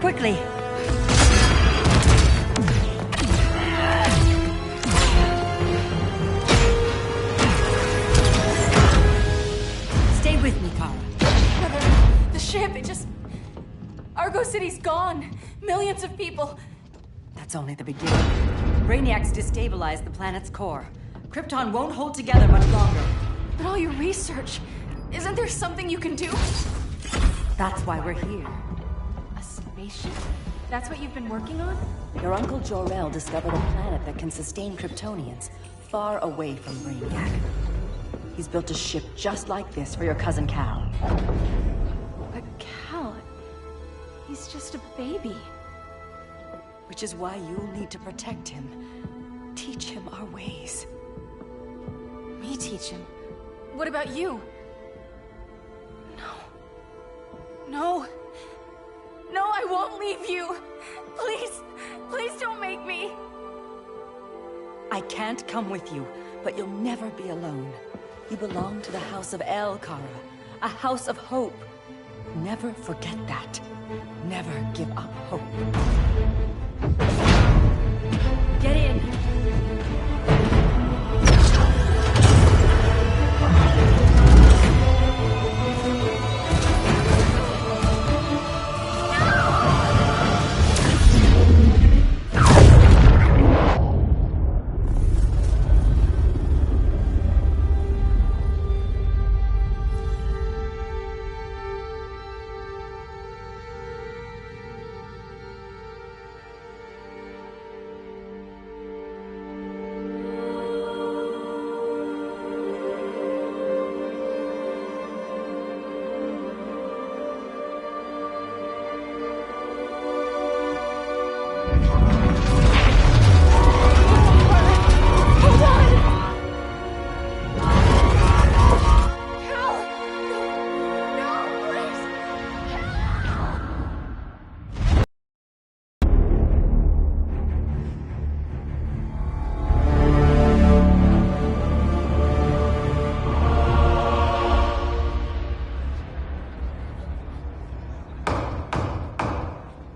quickly! Stay with me, Kara. Brother, the ship, it just... Argo City's gone. Millions of people. That's only the beginning. Brainiacs destabilized the planet's core. Krypton won't hold together much longer. But all your research, isn't there something you can do? That's why we're here. A spaceship? That's what you've been working on? Your uncle Jor-El discovered a planet that can sustain Kryptonians, far away from Brainiac. He's built a ship just like this for your cousin Cal. But Cal... he's just a baby. Which is why you'll need to protect him. Teach him our ways. Me teach him? What about you? No, I won't leave you. Please don't make me. I can't come with you, but you'll never be alone. You belong to the House of El, Kara. A house of hope. Never forget that. Never give up hope. Get in.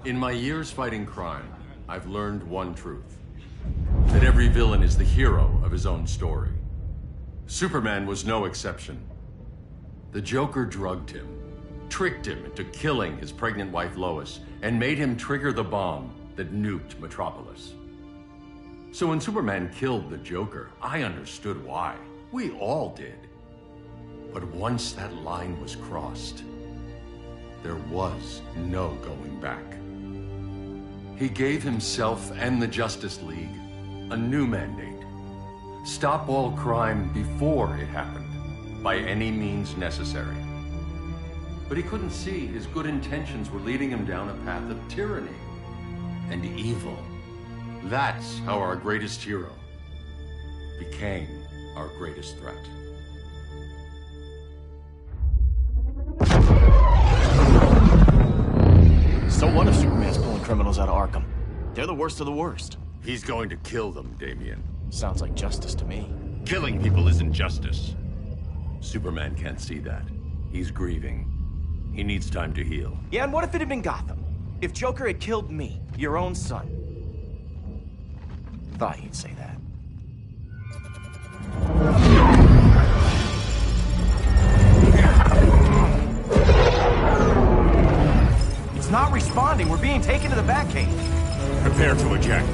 In my years fighting crime, I've learned one truth. That every villain is the hero of his own story. Superman was no exception. The Joker drugged him, tricked him into killing his pregnant wife Lois, and made him trigger the bomb that nuked Metropolis. So when Superman killed the Joker, I understood why. We all did. But once that line was crossed, there was no going back. He gave himself and the Justice League a new mandate. Stop all crime before it happened, by any means necessary. But he couldn't see his good intentions were leading him down a path of tyranny and evil. That's how our greatest hero became our greatest threat. So what if Superman's pulling criminals out of Arkham? They're the worst of the worst. He's going to kill them, Damian. Sounds like justice to me. Killing people isn't justice. Superman can't see that. He's grieving. He needs time to heal. Yeah, and what if it had been Gotham? If Joker had killed me, your own son? Thought you'd say that. It's not responding. We're being taken to the Batcave. Prepare to eject.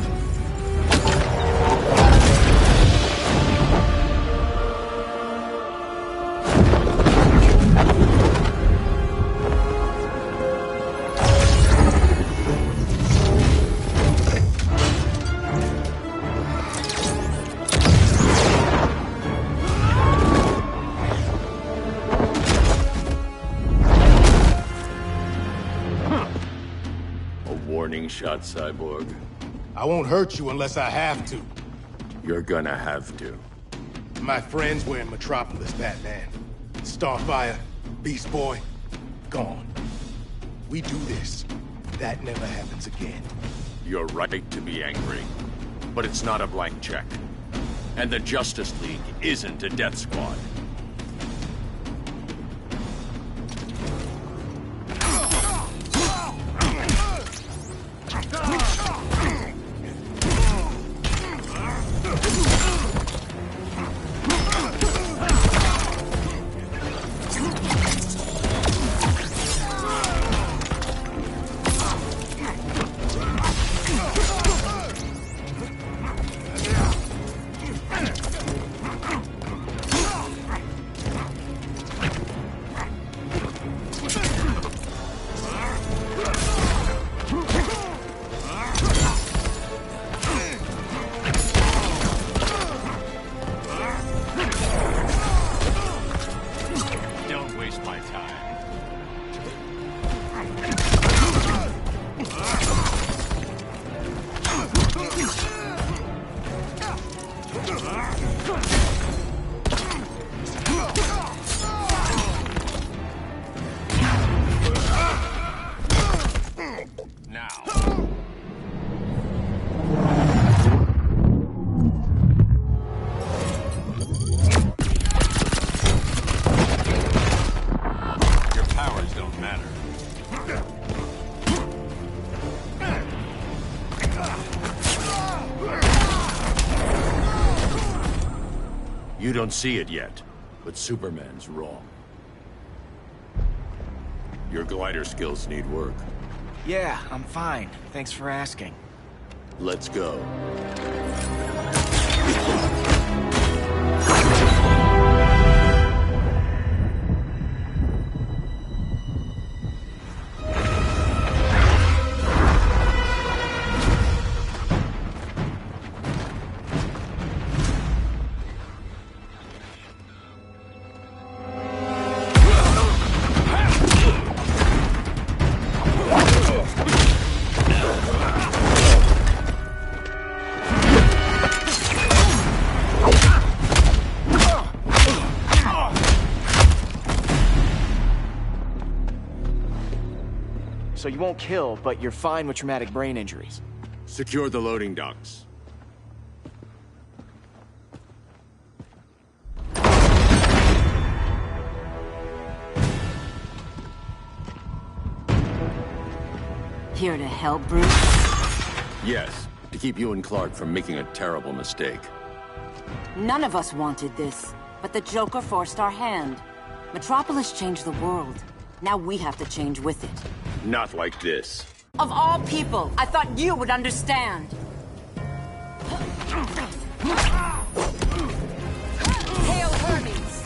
Warning shot, Cyborg. I won't hurt you unless I have to. You're gonna have to. My friends were in Metropolis, Batman. Starfire, Beast Boy, gone. We do this. That never happens again. You're right to be angry. But it's not a blank check. And the Justice League isn't a death squad. now. Your powers don't matter. You don't see it yet, but Superman's wrong. Your glider skills need work. Yeah, I'm fine. Thanks for asking. Let's go. So you won't kill, but you're fine with traumatic brain injuries. Secure the loading docks. Here to help, Bruce? Yes, to keep you and Clark from making a terrible mistake. None of us wanted this, but the Joker forced our hand. Metropolis changed the world. Now we have to change with it. Not like this. Of all people, I thought you would understand. Hail Hermes!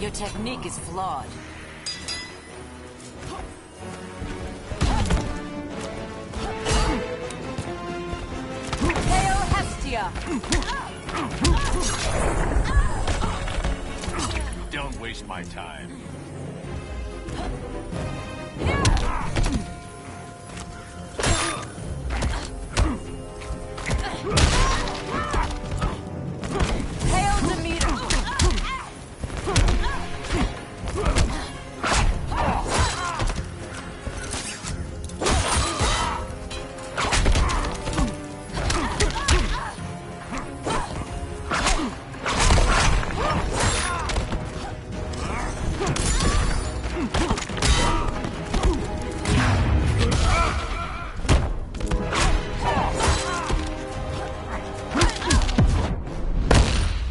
Your technique is flawed. Hail Hestia! Don't waste my time. Hail Demeter!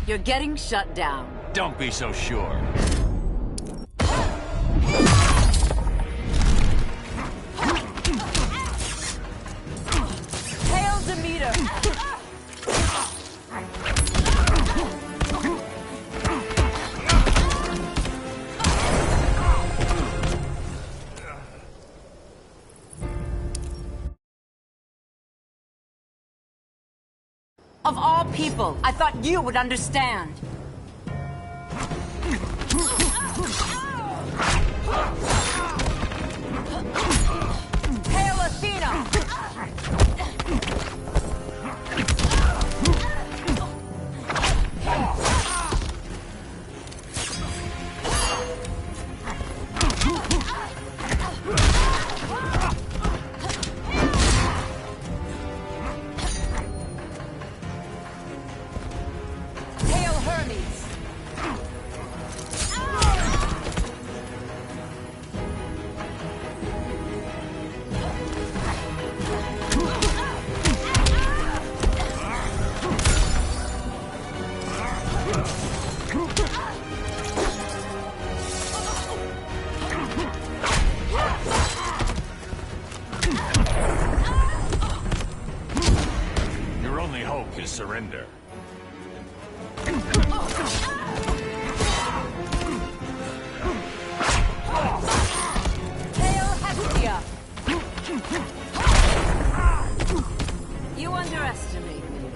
You're getting shut down. Don't be so sure. Hail Demeter! Of all people, I thought you would understand. Hail Athena! Hail Hermes! surrender. You underestimate me.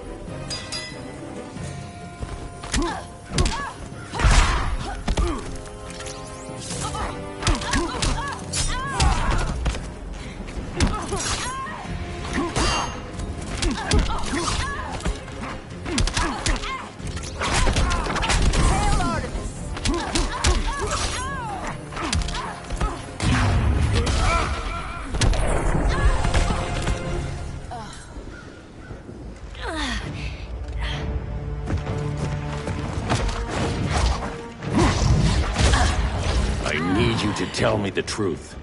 To tell me the truth.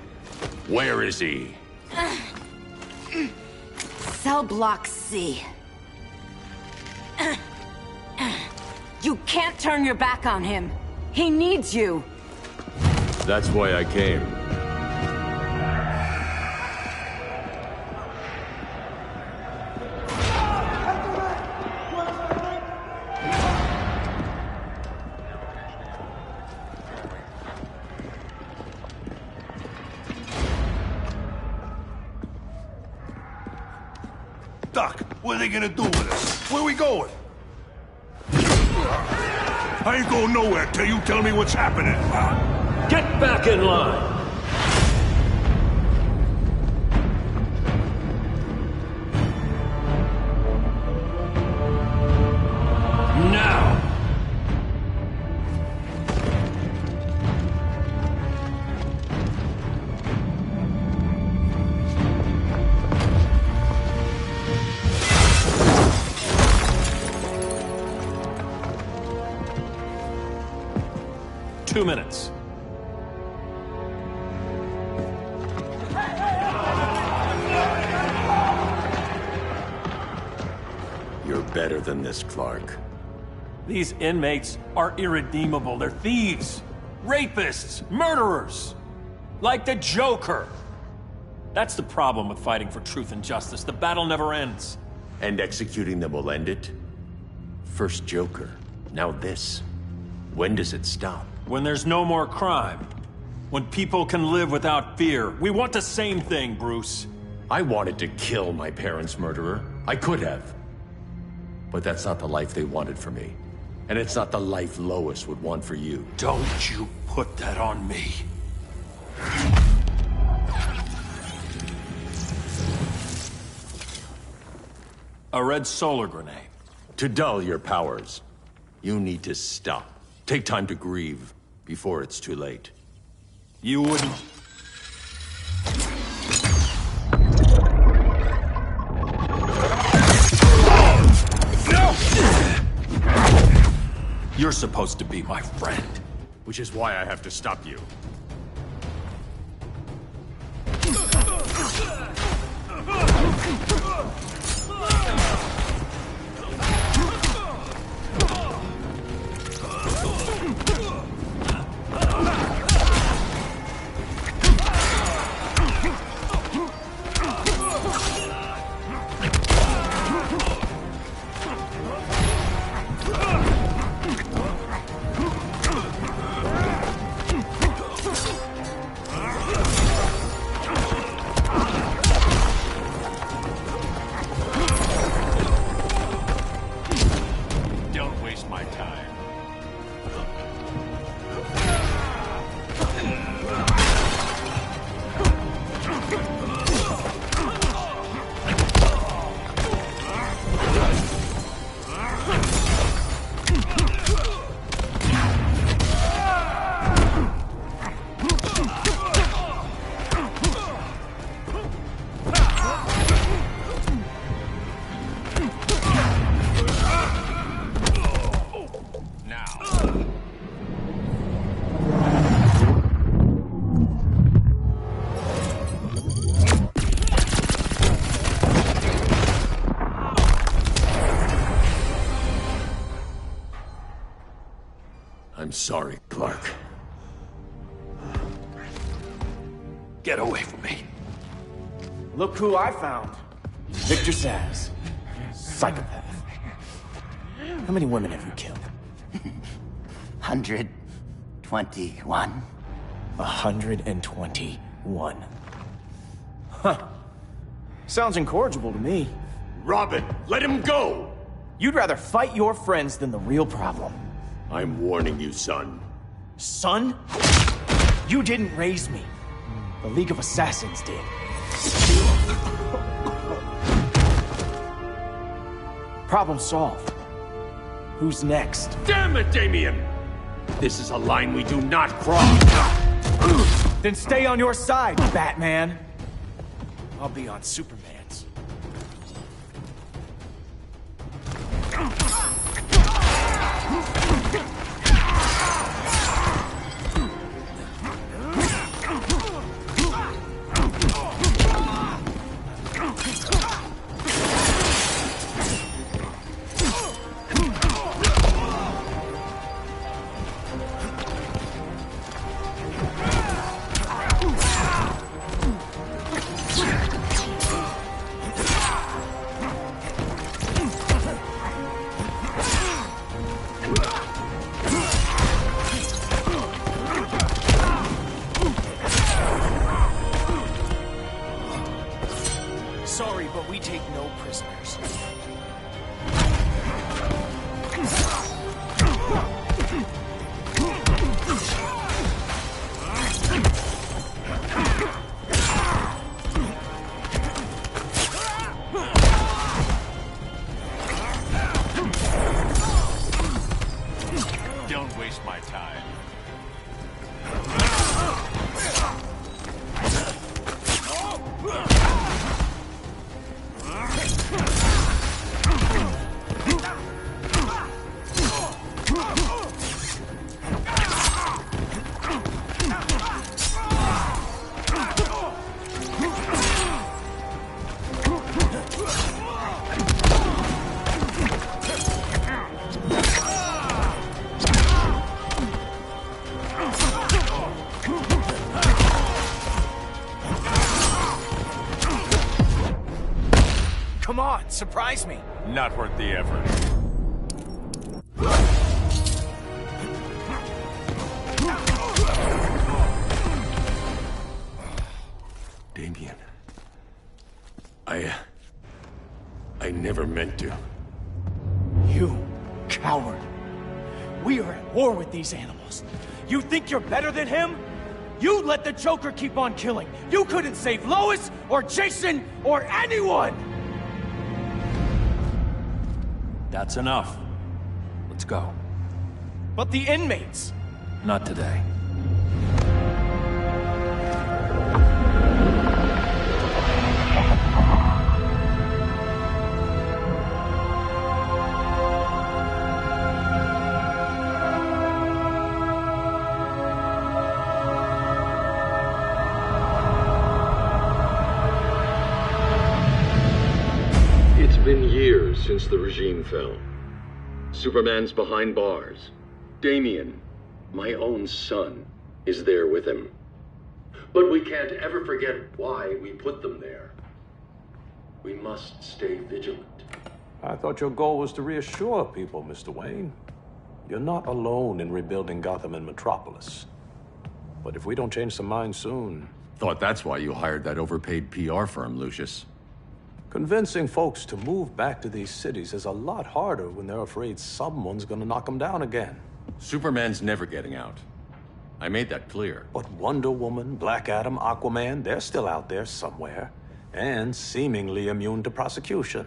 Where is he? Cell block C. You can't turn your back on him. He needs you. That's why I came. Doc, what are they gonna do with us? Where we going? I ain't going nowhere till you tell me what's happening. Get back in line! Now! 2 minutes. You're better than this, Clark. These inmates are irredeemable. They're thieves, rapists, murderers. Like the Joker. That's the problem with fighting for truth and justice. The battle never ends. And executing them will end it? First Joker, now this. When does it stop? When there's no more crime. When people can live without fear. We want the same thing, Bruce. I wanted to kill my parents' murderer. I could have. But that's not the life they wanted for me. And it's not the life Lois would want for you. Don't you put that on me. A red solar grenade. To dull your powers, you need to stop. Take time to grieve before it's too late. You wouldn't... You're supposed to be my friend. Which is why I have to stop you. I'm sorry, Clark. Get away from me. Look who I found. Victor Saz. Psychopath. How many women have you killed? 121. 121. Huh. Sounds incorrigible to me. Robin, let him go! You'd rather fight your friends than the real problem. I'm warning you, son. Son? You didn't raise me. The League of Assassins did. Problem solved. Who's next? Damn it, Damien! This is a line we do not cross. Then stay on your side, Batman. I'll be on Superman's. Sorry, but we take no prisoners. Don't waste my time. Come on, surprise me. Not worth the effort. Damien. I never meant to. You coward. We are at war with these animals. You think you're better than him? You let the Joker keep on killing. You couldn't save Lois or Jason or anyone! That's enough. Let's go. But the inmates. Not today. It's been years since the regime fell. Superman's behind bars. Damien, my own son, is there with him. But we can't ever forget why we put them there. We must stay vigilant. I thought your goal was to reassure people, Mr. Wayne. You're not alone in rebuilding Gotham and Metropolis. But if we don't change some minds soon... Thought that's why you hired that overpaid PR firm, Lucius. Convincing folks to move back to these cities is a lot harder when they're afraid someone's gonna knock them down again. Superman's never getting out. I made that clear. But Wonder Woman, Black Adam, Aquaman, they're still out there somewhere. And seemingly immune to prosecution.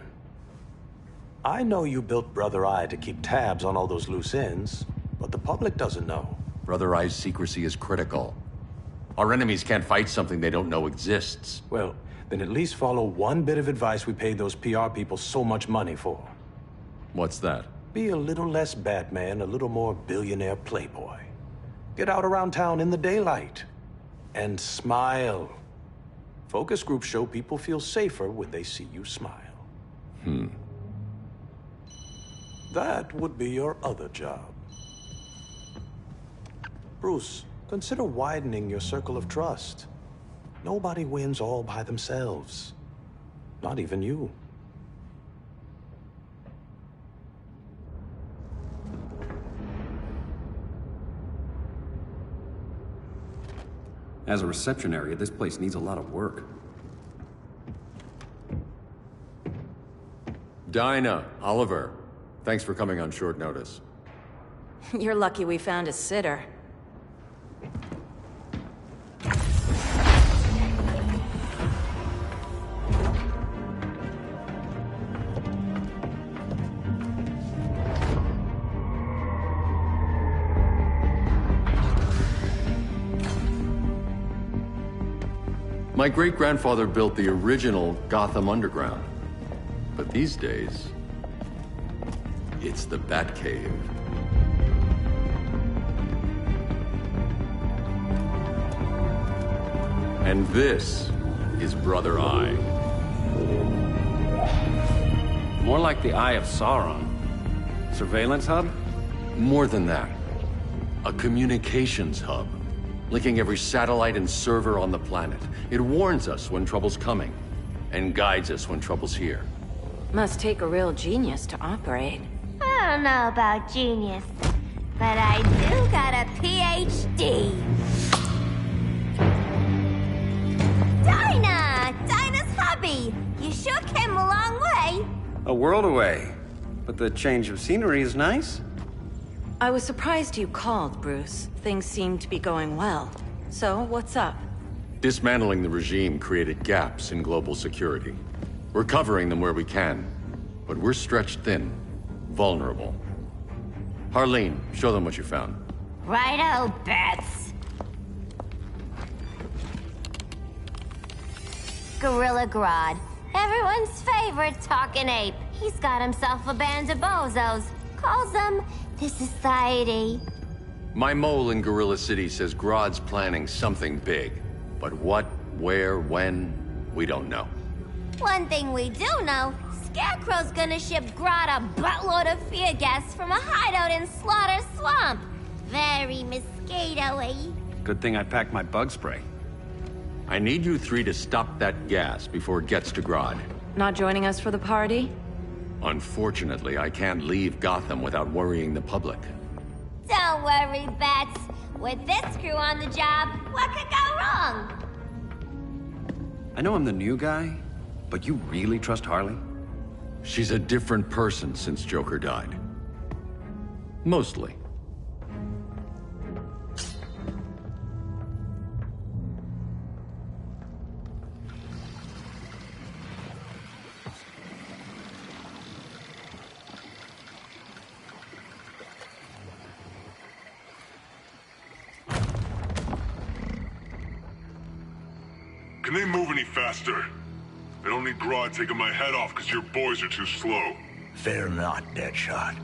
I know you built Brother Eye to keep tabs on all those loose ends, but the public doesn't know. Brother Eye's secrecy is critical. Our enemies can't fight something they don't know exists. Well, then at least follow one bit of advice we paid those PR people so much money for. What's that? Be a little less Batman, a little more billionaire playboy. Get out around town in the daylight. And smile. Focus groups show people feel safer when they see you smile. That would be your other job. Bruce, consider widening your circle of trust. Nobody wins all by themselves. Not even you. As a reception area, this place needs a lot of work. Dinah, Oliver, thanks for coming on short notice. You're lucky we found a sitter. My great-grandfather built the original Gotham Underground. But these days, it's the Batcave. And this is Brother Eye. More like the Eye of Sauron. Surveillance hub? More than that. A communications hub, linking every satellite and server on the planet. It warns us when trouble's coming, and guides us when trouble's here. Must take a real genius to operate. I don't know about genius, but I do got a PhD. Dinah's hubby! You sure came a long way. A world away. But the change of scenery is nice. I was surprised you called, Bruce. Things seem to be going well. So, what's up? Dismantling the regime created gaps in global security. We're covering them where we can, but we're stretched thin, vulnerable. Harleen, show them what you found. Righto, Bats. Gorilla Grodd, everyone's favorite talking ape. He's got himself a band of bozos. Calls them the Society. My mole in Gorilla City says Grodd's planning something big. But what, where, when, we don't know. One thing we do know, Scarecrow's gonna ship Grodd a buttload of fear gas from a hideout in Slaughter Swamp. Very mosquito-y. Good thing I packed my bug spray. I need you three to stop that gas before it gets to Grodd. Not joining us for the party? Unfortunately, I can't leave Gotham without worrying the public. Don't worry, Bats. With this crew on the job, what could go wrong? I know I'm the new guy, but you really trust Harley? She's a different person since Joker died. Mostly. Can they move any faster? I don't need Grodd taking my head off because your boys are too slow. Fear not, Deadshot.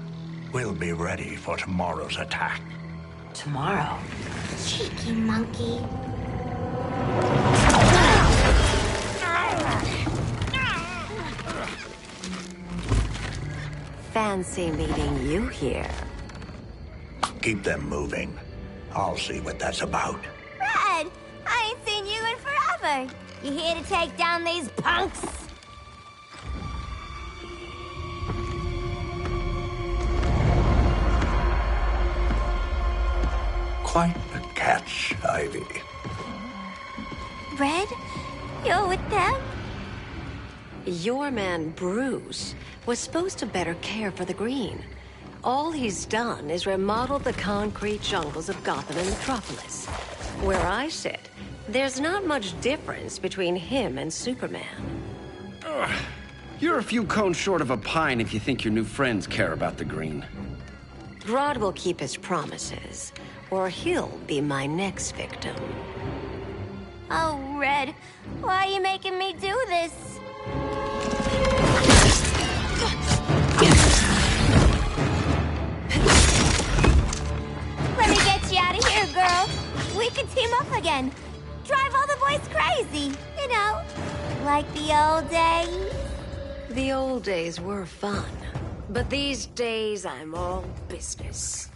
We'll be ready for tomorrow's attack. Tomorrow? Cheeky monkey. Fancy meeting you here. Keep them moving. I'll see what that's about. Red, I ain't seen you in forever. You here to take down these punks? Quite the catch, Ivy. Red, you're with them? Your man, Bruce, was supposed to better care for the green. All he's done is remodel the concrete jungles of Gotham and Metropolis. Where I sit, there's not much difference between him and Superman. You're a few cones short of a pine if you think your new friends care about the green. Grodd will keep his promises, or he'll be my next victim. Oh, Red, why are you making me do this? Let me get you out of here, girl. We can team up again. Drive all the boys crazy, you know, like the old days. The old days were fun, but these days I'm all business.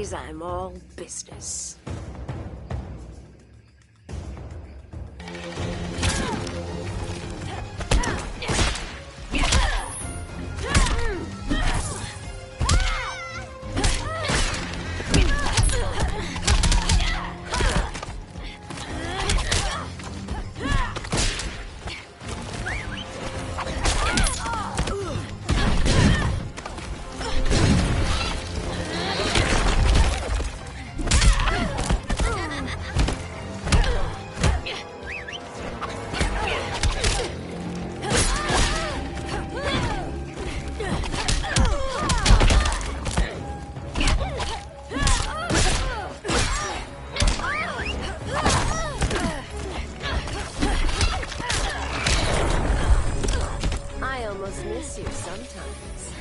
Cause I'm all business. I almost miss you sometimes.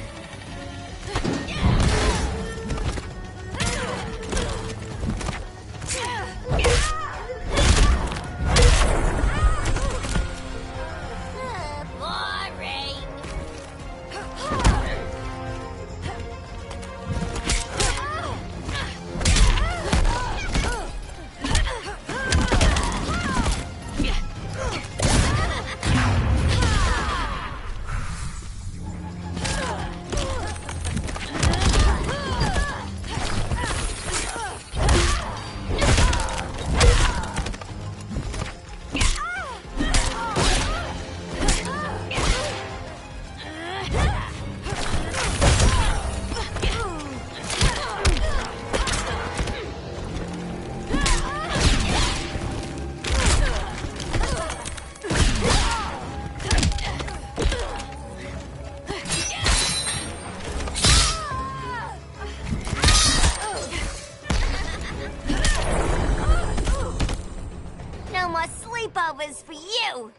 No more sleepovers for you!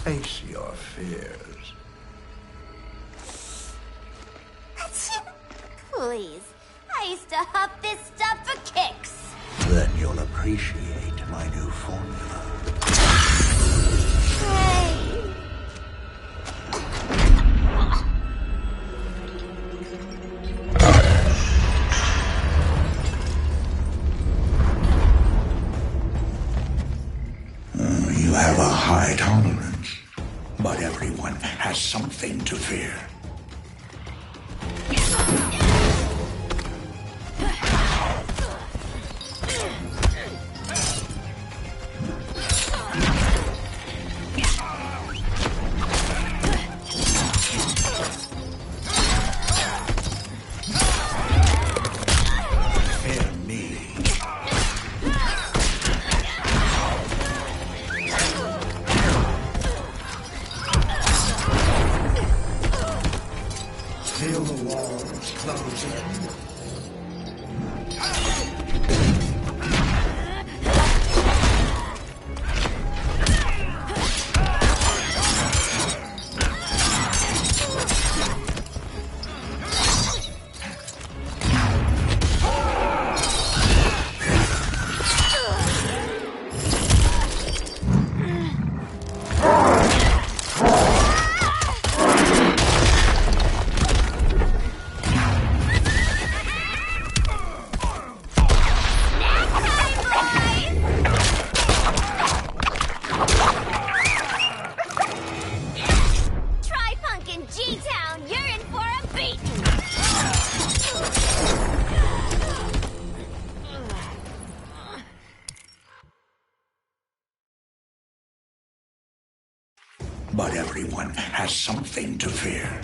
Face your fears. Please, I used to huff this stuff for kicks. Then you'll appreciate my new formula. Hey. You have a high tolerance, but everyone has something to fear. Fear me. Feel the walls close in. G-Town, you're in for a beating! But everyone has something to fear.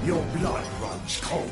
Your blood runs cold.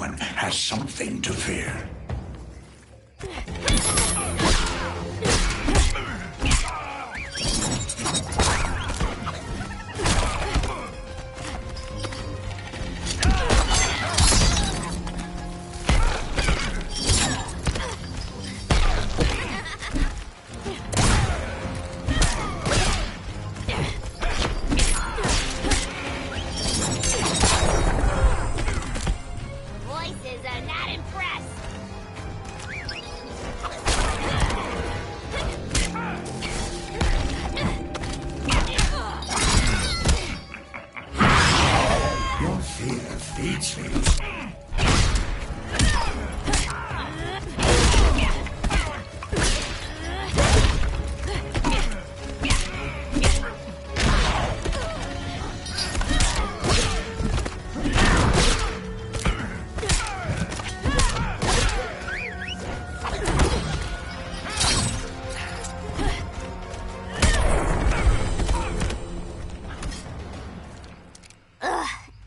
everyone has something to fear. Voices are not impressed. Your fear feeds me.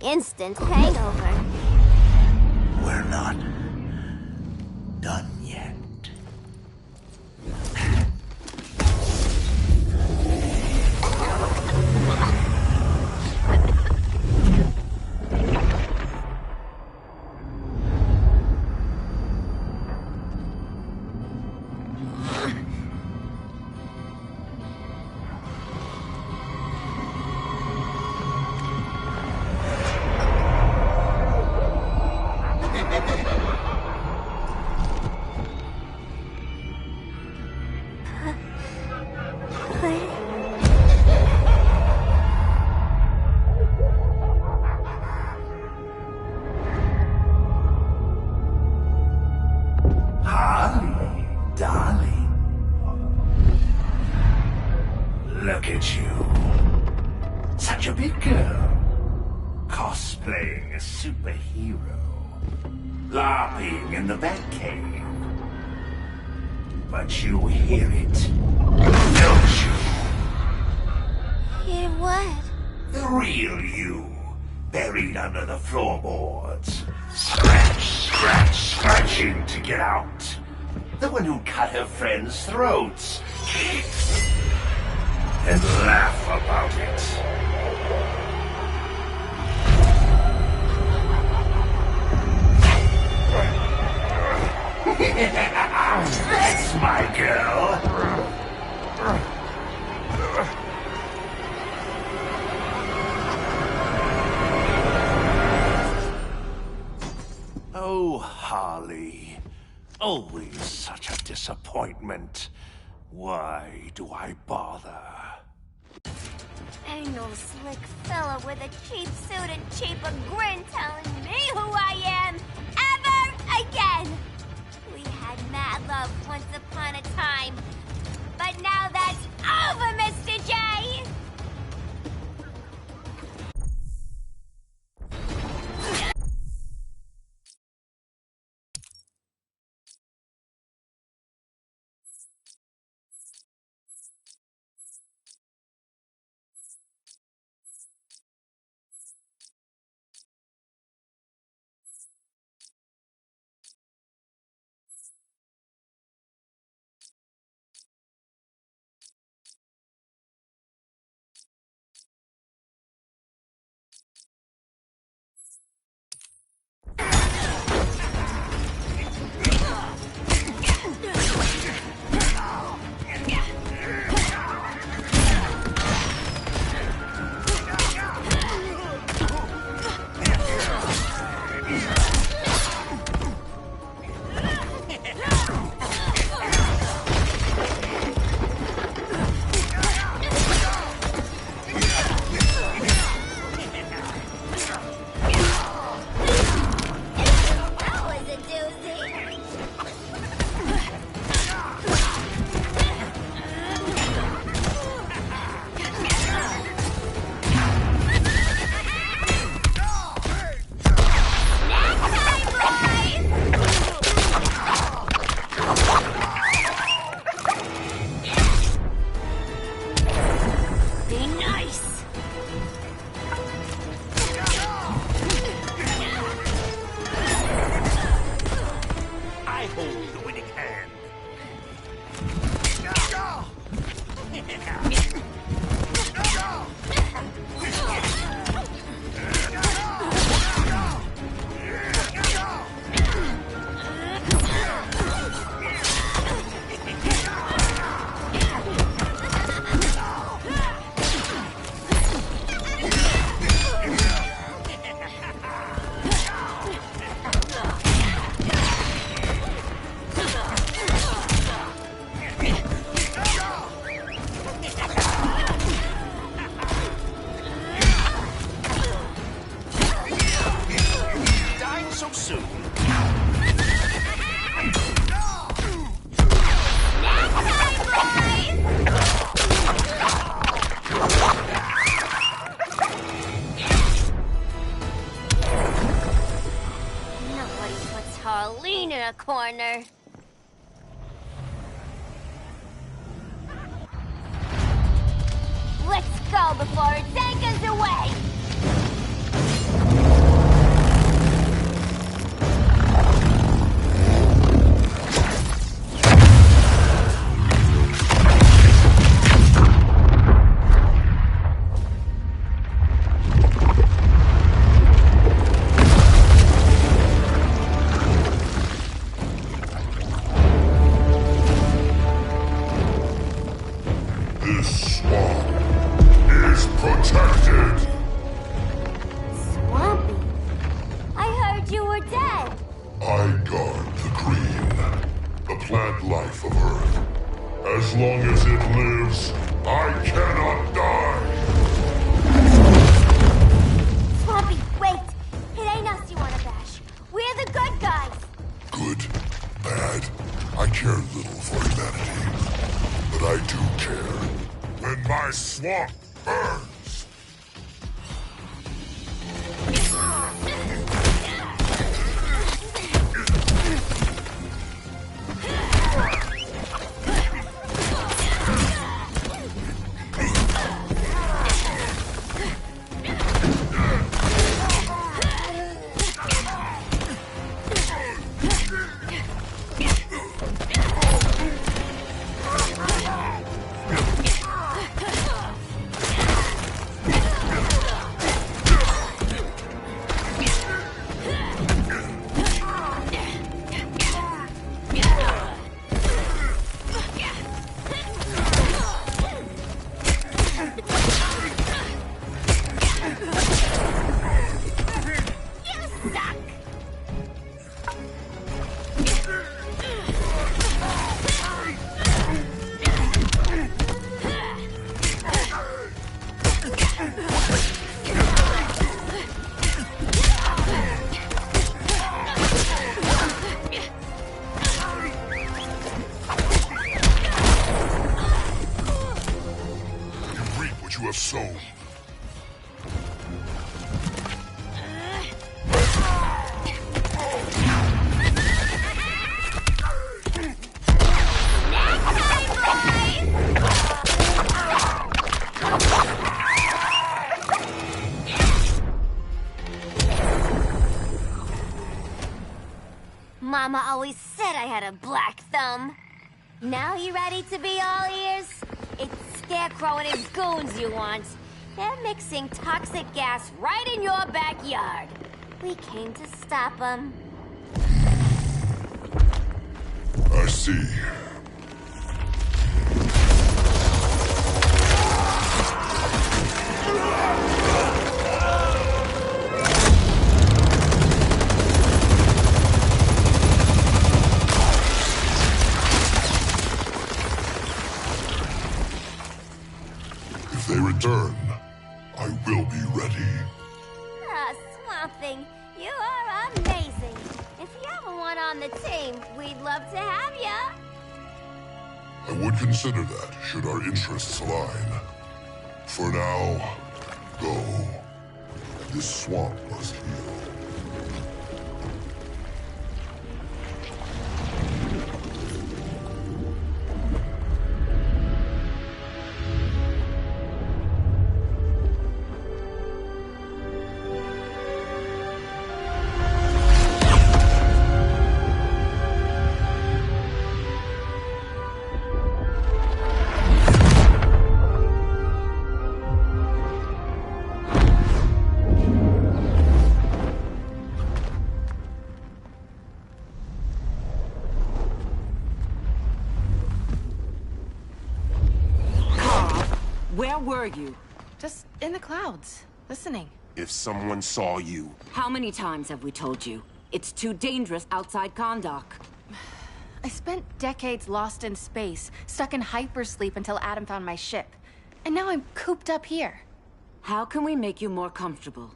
Instant hangover. We're not done yet. Harley, darling. Look at you. Such a big girl. Cosplaying a superhero. LARPing in the Batcave. But you hear it, don't you? Hear what? The real you, buried under the floorboards. Scratch, scratch, scratching to get out. The one who cut her friends' throats. And laugh about it. That's my girl. Oh, Harley. Always such a disappointment. Why do I bother? Ain't no slick fella with a cheap suit and cheaper grin telling me who I am ever again. We had mad love once upon a time, but now that's over, Mr. J. I hold the winning hand. Corner. Let's go before it takes us away! This swamp is protected! Swampy? I heard you were dead. I guard the green, the plant life of Earth. As long as it lives, I cannot die! Swampy, wait! It ain't us you wanna bash. We're the good guys! Good, bad, I care little for humanity. But I do care when my swamp burns. You have sown. Mama always said I had a black thumb. Now you ready to be all ears? It's Scarecrow and his goons you want. They're mixing toxic gas right in your backyard. We came to stop them. I see. If they return, I will be ready. Ah, Swamp Thing, you are amazing. If you ever want on the team, we'd love to have ya. I would consider that, should our interests align. For now, go. This swamp must heal. Where were you? Just in the clouds, listening. If someone saw you... How many times have we told you? It's too dangerous outside Kahndaq. I spent decades lost in space, stuck in hypersleep until Adam found my ship. And now I'm cooped up here. How can we make you more comfortable?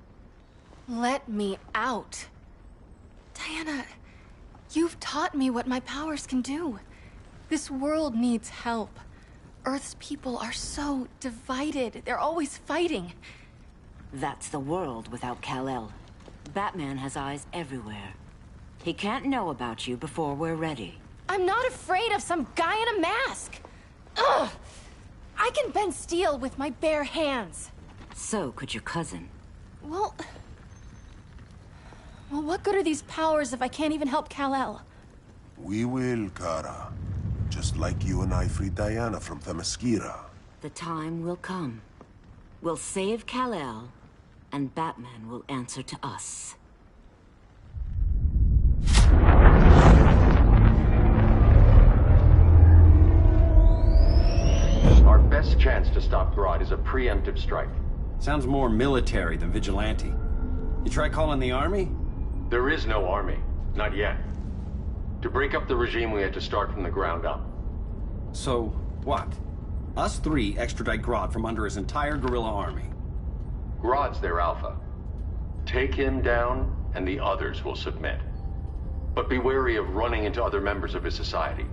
Let me out. Diana, you've taught me what my powers can do. This world needs help. Earth's people are so divided. They're always fighting. That's the world without Kal-El. Batman has eyes everywhere. He can't know about you before we're ready. I'm not afraid of some guy in a mask. Ugh! I can bend steel with my bare hands. So could your cousin. Well, what good are these powers if I can't even help Kal-El? We will, Kara. Just like you and I freed Diana from Themyscira. The time will come. We'll save Kal-El, and Batman will answer to us. Our best chance to stop Grodd is a preemptive strike. Sounds more military than vigilante. You try calling the army? There is no army. Not yet. To break up the regime, we had to start from the ground up. So, what? Us three extradite Grodd from under his entire guerrilla army. Grodd's their alpha. Take him down, and the others will submit. But be wary of running into other members of his society.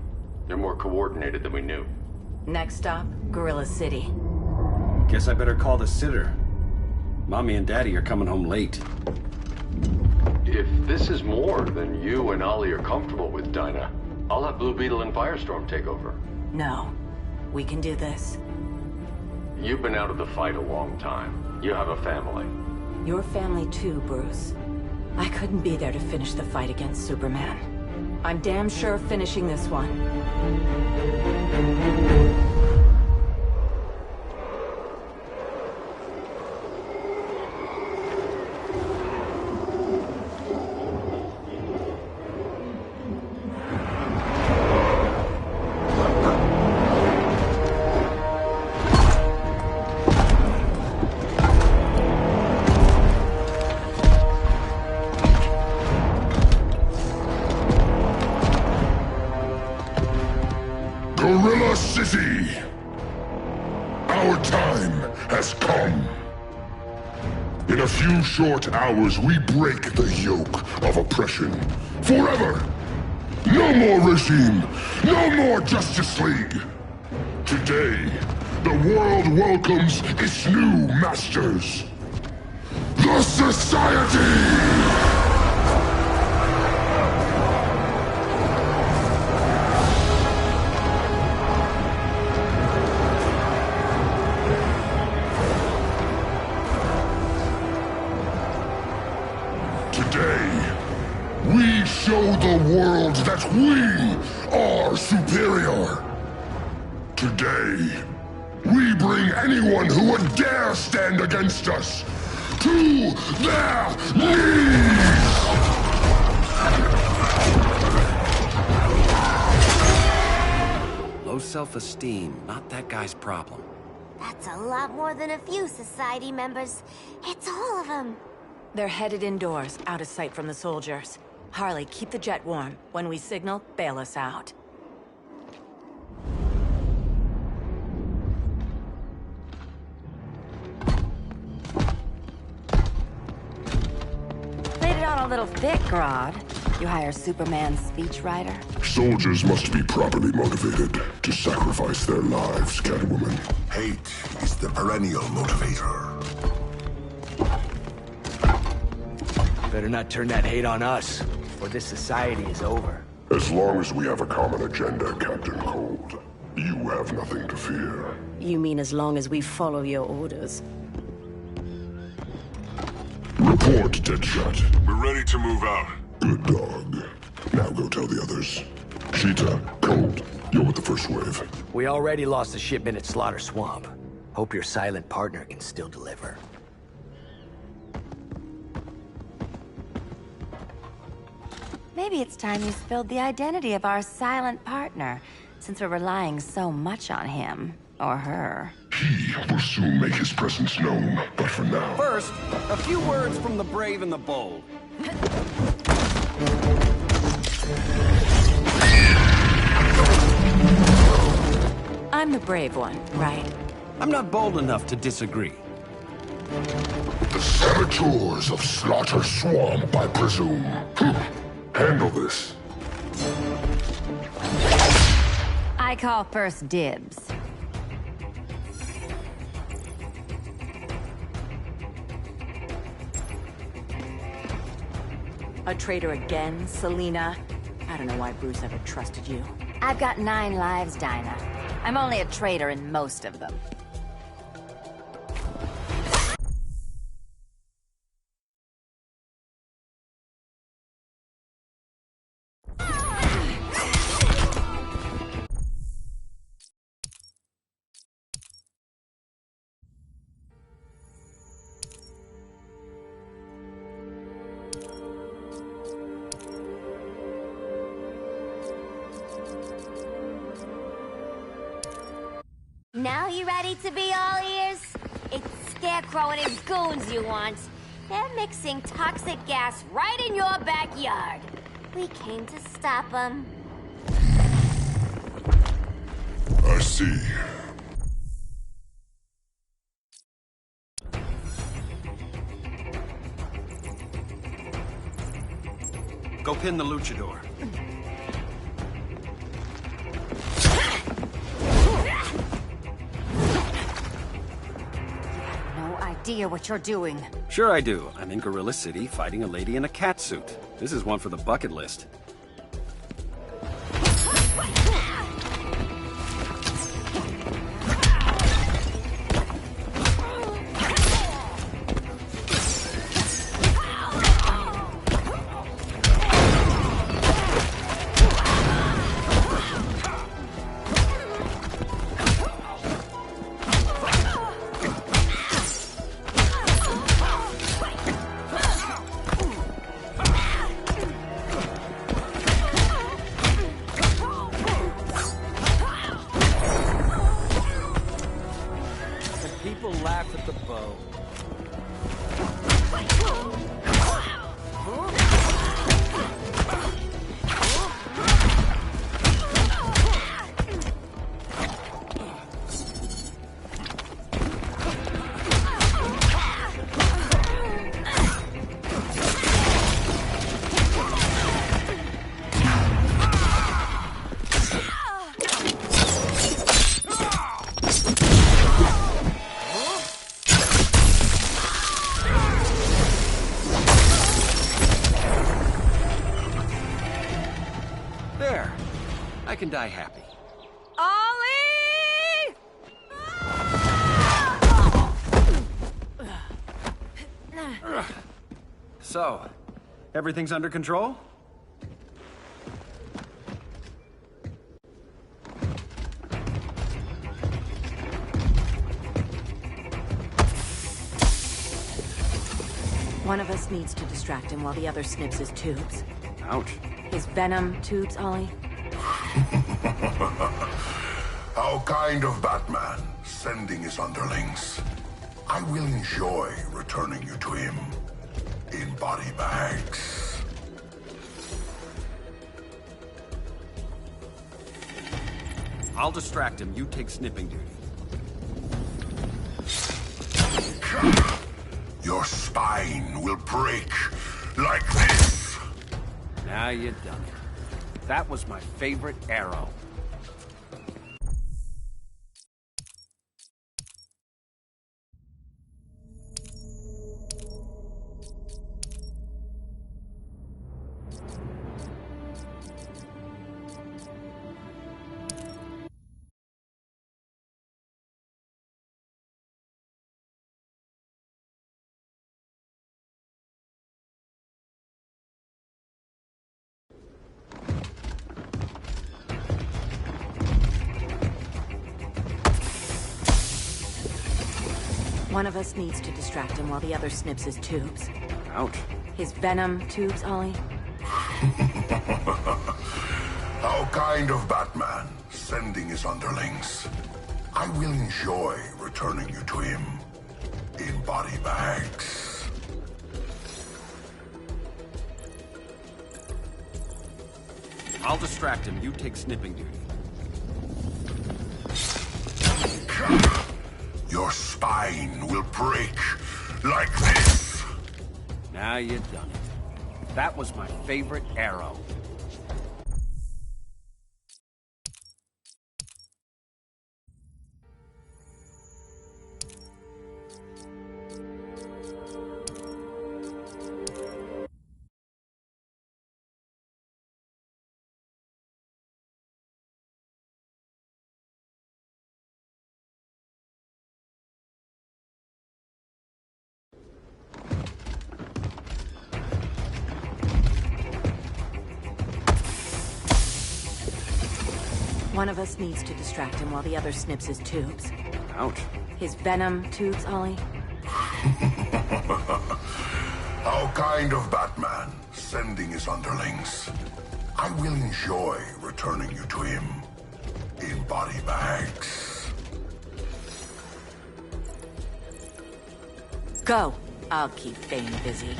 They're more coordinated than we knew. Next stop, Gorilla City. Guess I better call the sitter. Mommy and Daddy are coming home late. If this is more than you and Ollie are comfortable with, Dinah, I'll have Blue Beetle and Firestorm take over. No. We can do this. You've been out of the fight a long time. You have a family. Your family too, Bruce. I couldn't be there to finish the fight against Superman. I'm damn sure finishing this one. Gorilla City! Our time has come. In a few short hours, we break the yoke of oppression. Forever! No more regime! No more Justice League! Today, the world welcomes its new masters. The Society! We show the world that we are superior. Today, we bring anyone who would dare stand against us to their knees! Low self-esteem, not that guy's problem. That's a lot more than a few society members. It's all of them. They're headed indoors, out of sight from the soldiers. Harley, keep the jet warm. When we signal, bail us out. Played it on a little thick, Grodd. You hire Superman's speechwriter? Soldiers must be properly motivated to sacrifice their lives, Catwoman. Hate is the perennial motivator. Better not turn that hate on us, or this society is over. As long as we have a common agenda, Captain Cold, you have nothing to fear. You mean as long as we follow your orders? Report, Deadshot. We're ready to move out. Good dog. Now go tell the others. Cheetah, Cold, you're with the first wave. We already lost a shipment at Slaughter Swamp. Hope your silent partner can still deliver. Maybe it's time you spilled the identity of our silent partner, since we're relying so much on him, or her. He will soon make his presence known, but for now... First, a few words from the brave and the bold. I'm the brave one, right? I'm not bold enough to disagree. The saboteurs of Slaughter Swamp, I presume. Handle this. I call first dibs. A traitor again, Selena? I don't know why Bruce ever trusted you. I've got 9 lives, Dinah. I'm only a traitor in most of them. Now you ready to be all ears? It's Scarecrow and his goons you want. They're mixing toxic gas right in your backyard. We came to stop them. I see. Go pin the luchador. Idea what you're doing. Sure I do. I'm in Gorilla City fighting a lady in a cat suit. This is one for the bucket list. Laugh at the bow. There. I can die happy. Ollie! So, everything's under control? One of us needs to distract him while the other snips his tubes. Ouch. His venom tubes, Ollie? How kind of Batman, sending his underlings. I will enjoy returning you to him in body bags. I'll distract him. You take snipping duty. Your spine will break like this. Now you've done it. That was my favorite arrow. One of us needs to distract him while the other snips his tubes. Ouch. His venom tubes, Ollie? How kind of Batman, sending his underlings. I will enjoy returning you to him in body bags. I'll distract him. You take snipping duty. Your spine will break like this. Now you've done it. That was my favorite arrow. One of us needs to distract him while the other snips his tubes. Ouch. His venom tubes, Ollie? How kind of Batman, sending his underlings. I will enjoy returning you to him in body bags. Go. I'll keep Bane busy.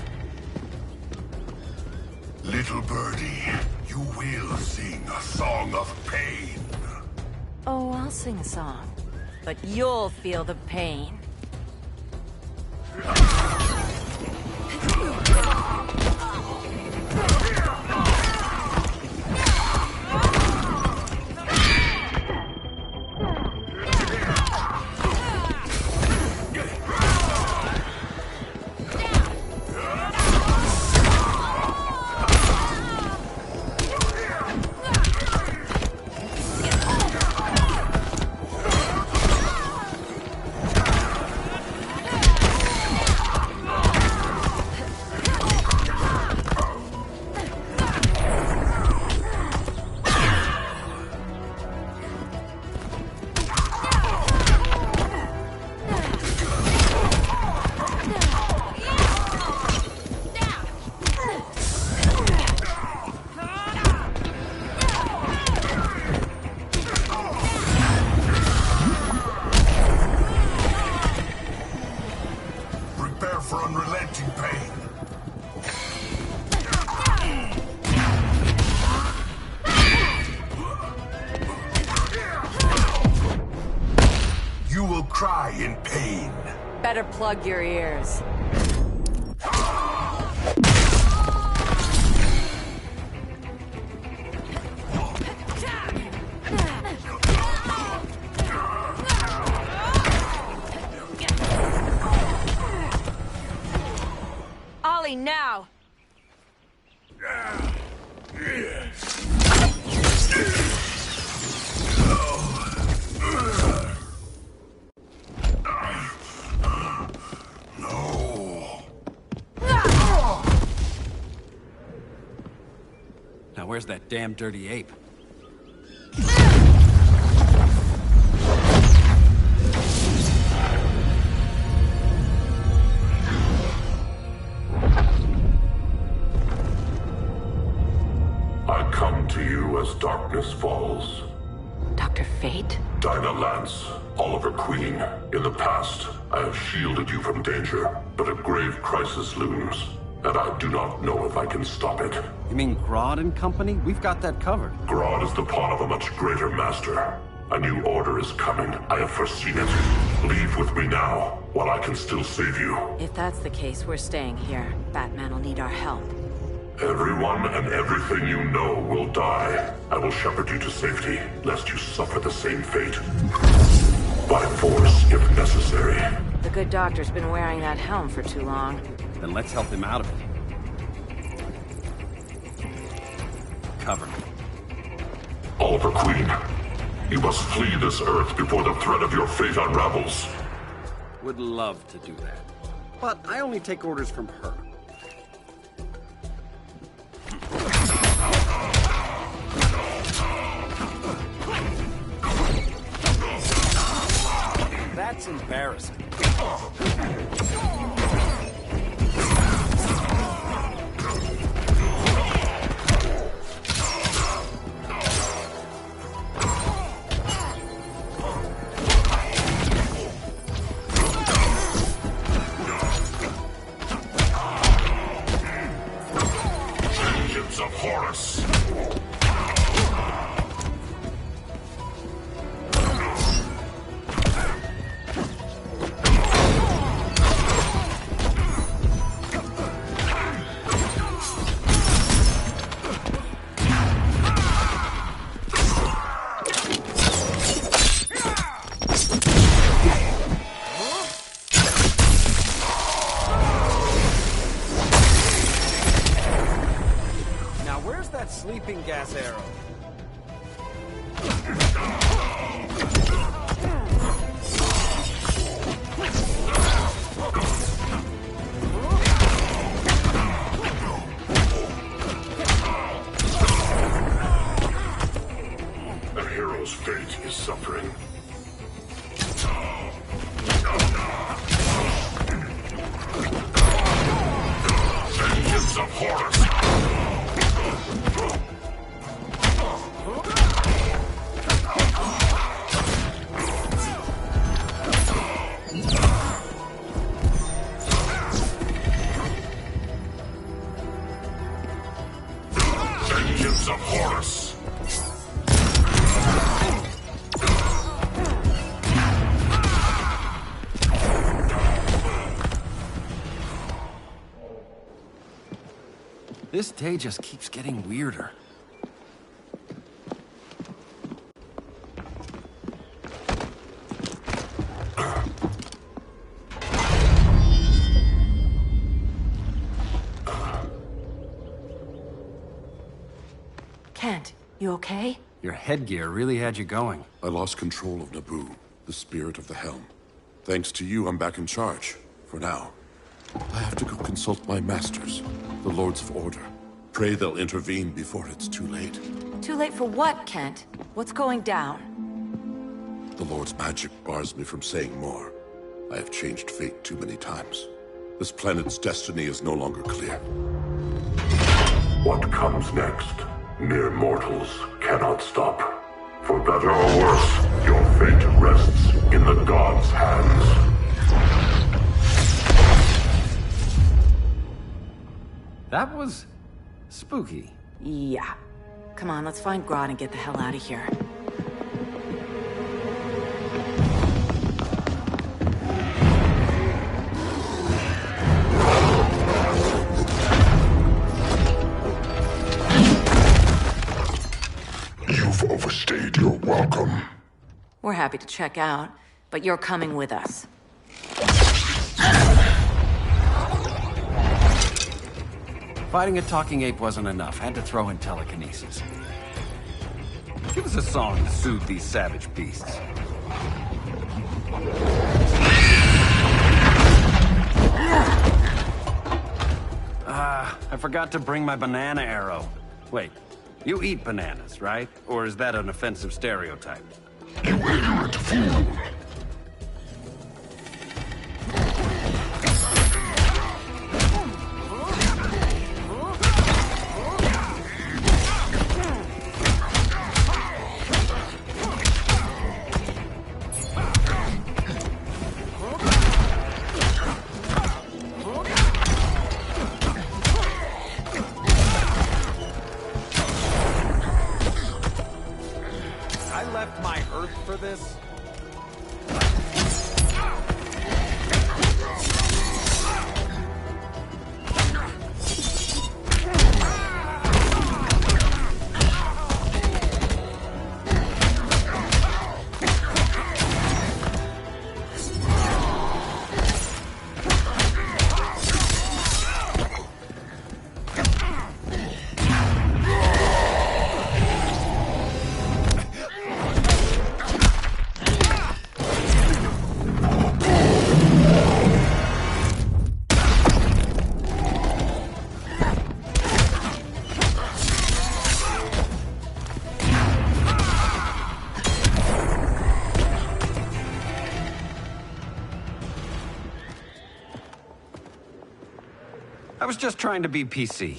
Little birdie, you will sing a song of pain. Oh, I'll sing a song. But you'll feel the pain. Cry in pain. Better plug your ears. Ollie, now! Now where's that damn dirty ape? I come to you as darkness falls. Dr. Fate? Dinah Lance, Oliver Queen. In the past, I have shielded you from danger, but a grave crisis looms, and I do not know if I can stop it. You mean Grodd and company? We've got that covered. Grodd is the pawn of a much greater master. A new order is coming. I have foreseen it. Leave with me now, while I can still save you. If that's the case, we're staying here. Batman will need our help. Everyone and everything you know will die. I will shepherd you to safety, lest you suffer the same fate. By force, if necessary. The good doctor's been wearing that helm for too long. Then let's help him out of it. Cover me. Oliver Queen, you must flee this Earth before the threat of your fate unravels. Would love to do that. But I only take orders from her. That's embarrassing. hero's fate is suffering. Vengeance of Horus! Vengeance of Horus! This day just keeps getting weirder. Kent, you okay? Your headgear really had you going. I lost control of Naboo, the spirit of the helm. Thanks to you, I'm back in charge. For now. I have to go consult my masters, the Lords of Order. Pray they'll intervene before it's too late. Too late for what, Kent? What's going down? The Lord's magic bars me from saying more. I have changed fate too many times. This planet's destiny is no longer clear. What comes next? Mere mortals cannot stop. For better or worse, your fate rests in the gods' hands. That was spooky. Yeah. Come on, let's find Grodd and get the hell out of here. You've overstayed your welcome. We're happy to check out, but you're coming with us. Fighting a talking ape wasn't enough. Had to throw in telekinesis. Give us a song to soothe these savage beasts. I forgot to bring my banana arrow. Wait, you eat bananas, right? Or is that an offensive stereotype? You ignorant fool! This? I was just trying to be PC.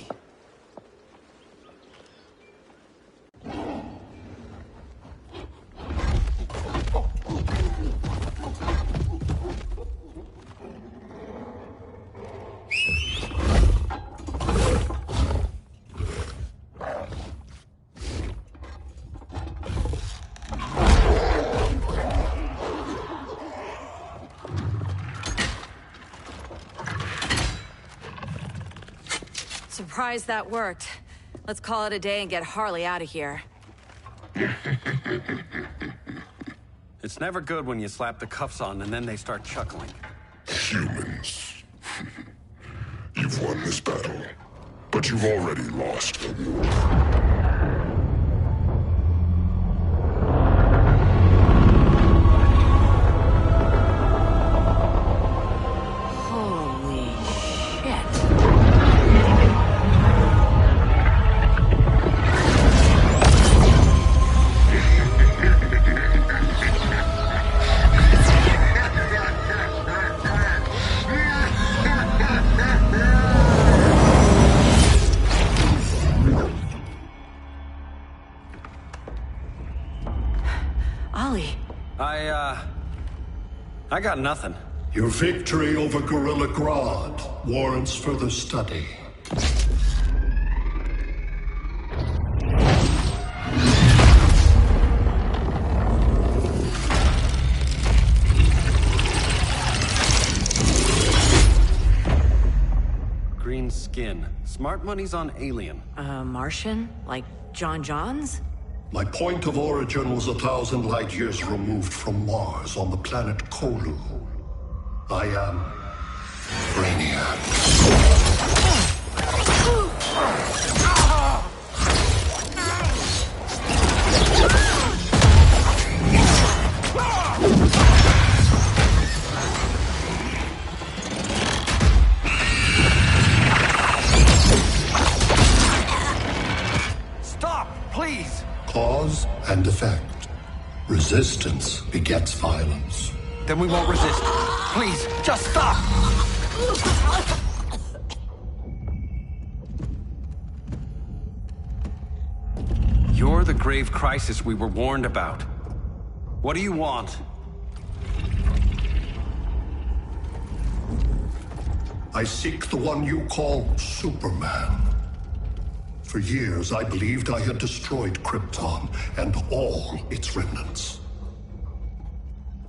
Surprised that worked. Let's call it a day and get Harley out of here. It's never good when you slap the cuffs on and then they start chuckling. Humans. You've won this battle, but you've already lost the war. Ollie. I got nothing. Your victory over Gorilla Grodd warrants further study. Green skin. Smart money's on alien. Martian? Like John's? My point of origin was 1,000 light years removed from Mars on the planet Kolu. I am Brainiac. Stop, please! Cause and effect. Resistance begets violence. Then we won't resist. Please, just stop! You're the grave crisis we were warned about. What do you want? I seek the one you call Superman. For years, I believed I had destroyed Krypton and all its remnants.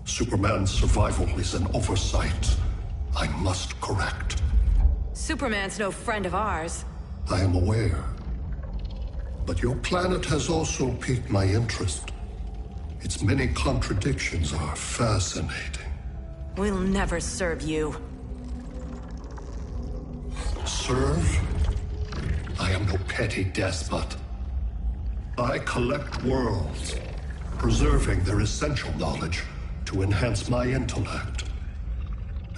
Superman's survival is an oversight I must correct. Superman's no friend of ours. I am aware. But your planet has also piqued my interest. Its many contradictions are fascinating. We'll never serve you. Serve? I am no petty despot. I collect worlds, preserving their essential knowledge to enhance my intellect.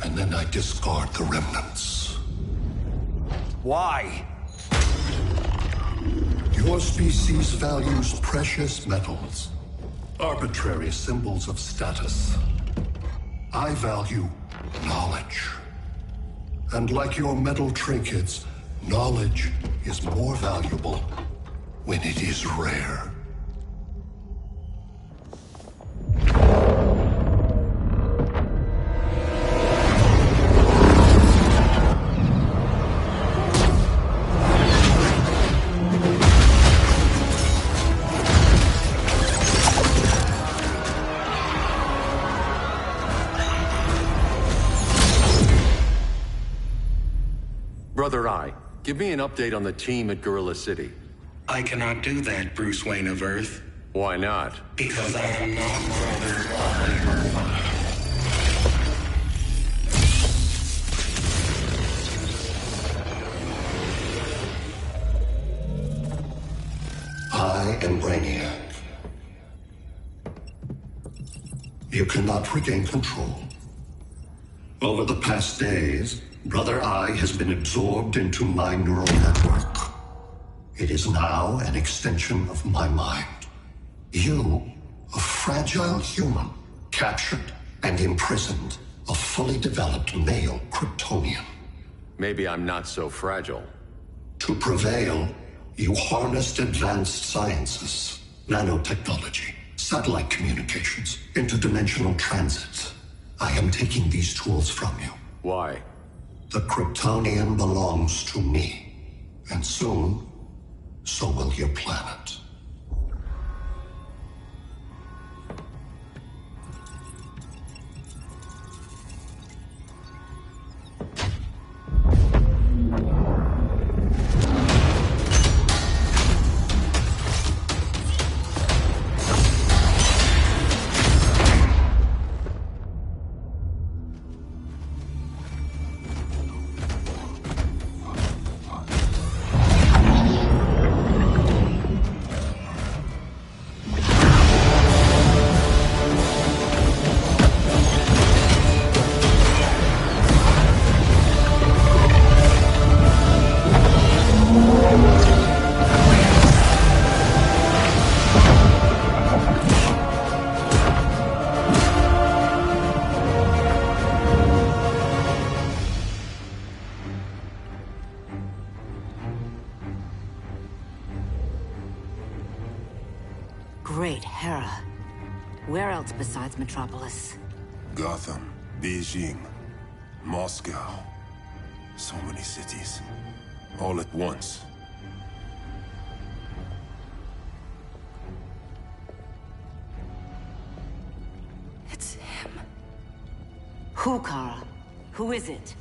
And then I discard the remnants. Why? Your species values precious metals, arbitrary symbols of status. I value knowledge. And like your metal trinkets, knowledge is more valuable when it is rare. Brother Eye, give me an update on the team at Gorilla City. I cannot do that, Bruce Wayne of Earth. Why not? Because I am not Brother Eye. I am Brainiac. You cannot regain control. Over the past days, Brother Eye has been absorbed into my neural network. It is now an extension of my mind. You, a fragile human, captured and imprisoned a fully developed male Kryptonian. Maybe I'm not so fragile. To prevail, you harnessed advanced sciences, nanotechnology, satellite communications, interdimensional transit. I am taking these tools from you. Why? The Kryptonian belongs to me. And soon, so will your planet. Great Hera. Where else besides Metropolis? Gotham, Beijing, Moscow. So many cities. All at once. It's him. Who, Kara? Who is it?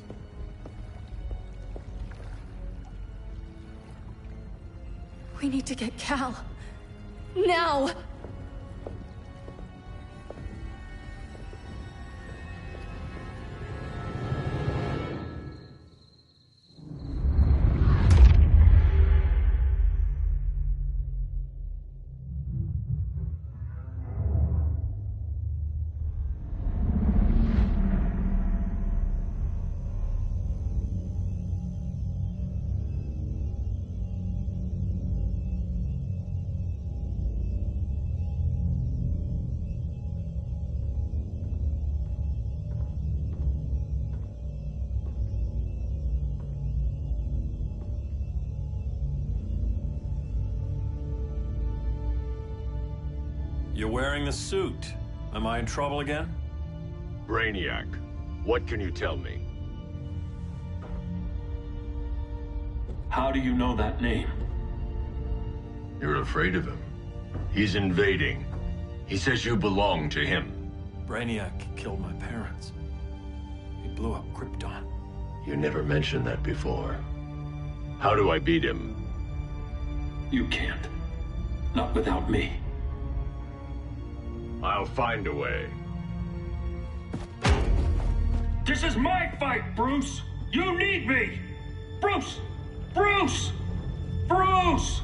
We need to get Cal. Now! You're wearing the suit. Am I in trouble again? Brainiac, what can you tell me? How do you know that name? You're afraid of him. He's invading. He says you belong to him. Brainiac killed my parents. He blew up Krypton. You never mentioned that before. How do I beat him? You can't. Not without me. I'll find a way. This is my fight, Bruce! You need me! Bruce! Bruce! Bruce!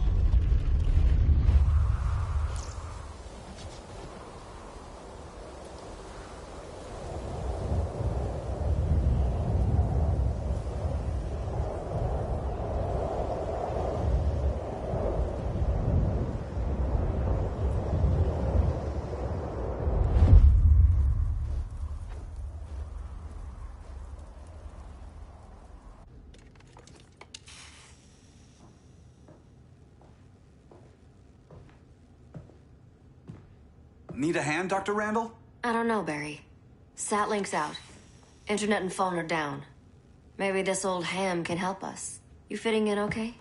Need a hand, Dr. Randall? I don't know, Barry. Satlink's out. Internet and phone are down. Maybe this old ham can help us. You fitting in okay?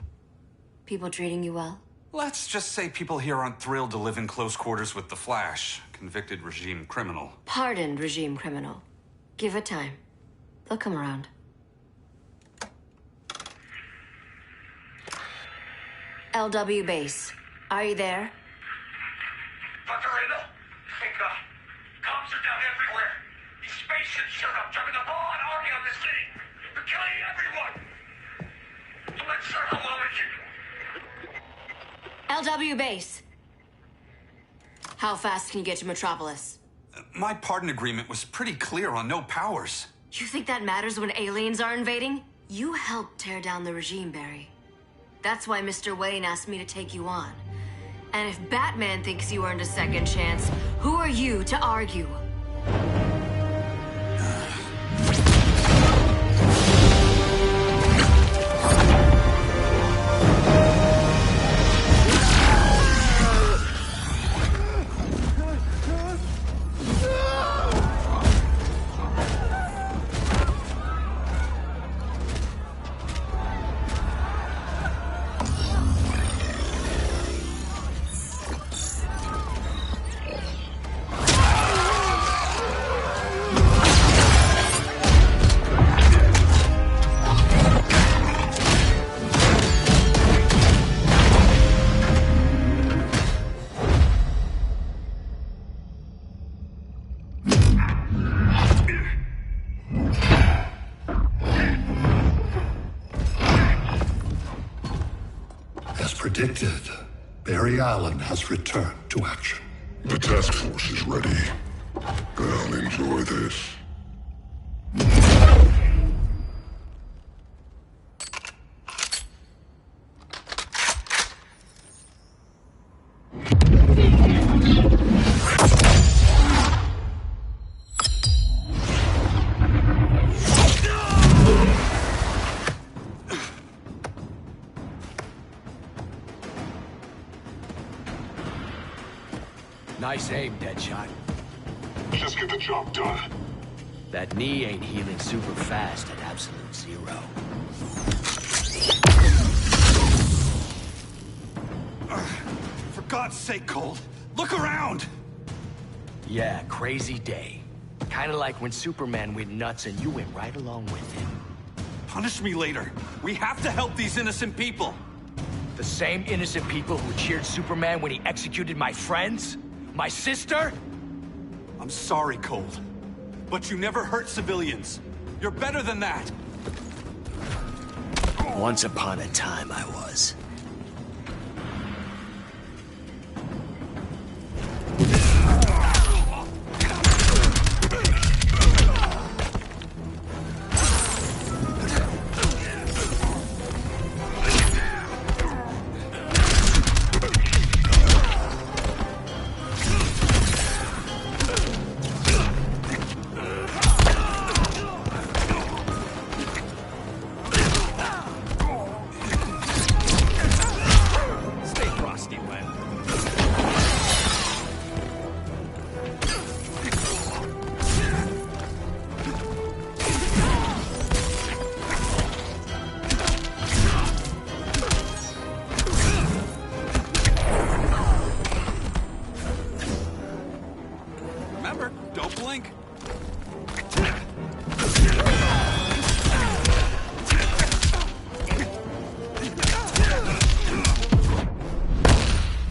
People treating you well? Let's just say people here aren't thrilled to live in close quarters with the Flash, convicted regime criminal. Pardoned regime criminal. Give it time. They'll come around. LW base. Are you there? Dr. Randall? Thank God. Cops are down everywhere. These spaceships showed up, driving a broad army on the city. They're killing everyone. I'm not sure how long it can... LW base. How fast can you get to Metropolis? My pardon agreement was pretty clear on no powers. You think that matters when aliens are invading? You helped tear down the regime, Barry. That's why Mr. Wayne asked me to take you on. And if Batman thinks you earned a second chance, who are you to argue? Predicted, Barry Allen has returned to action. The task force is ready. I'll enjoy this. Nice aim, Deadshot. Just get the job done. That knee ain't healing super fast at absolute zero. For God's sake, Cold, look around! Yeah, crazy day. Kinda like when Superman went nuts and you went right along with him. Punish me later. We have to help these innocent people. The same innocent people who cheered Superman when he executed my friends? My sister? I'm sorry, Cold. But you never hurt civilians. You're better than that. Once upon a time, I was. Remember, don't blink.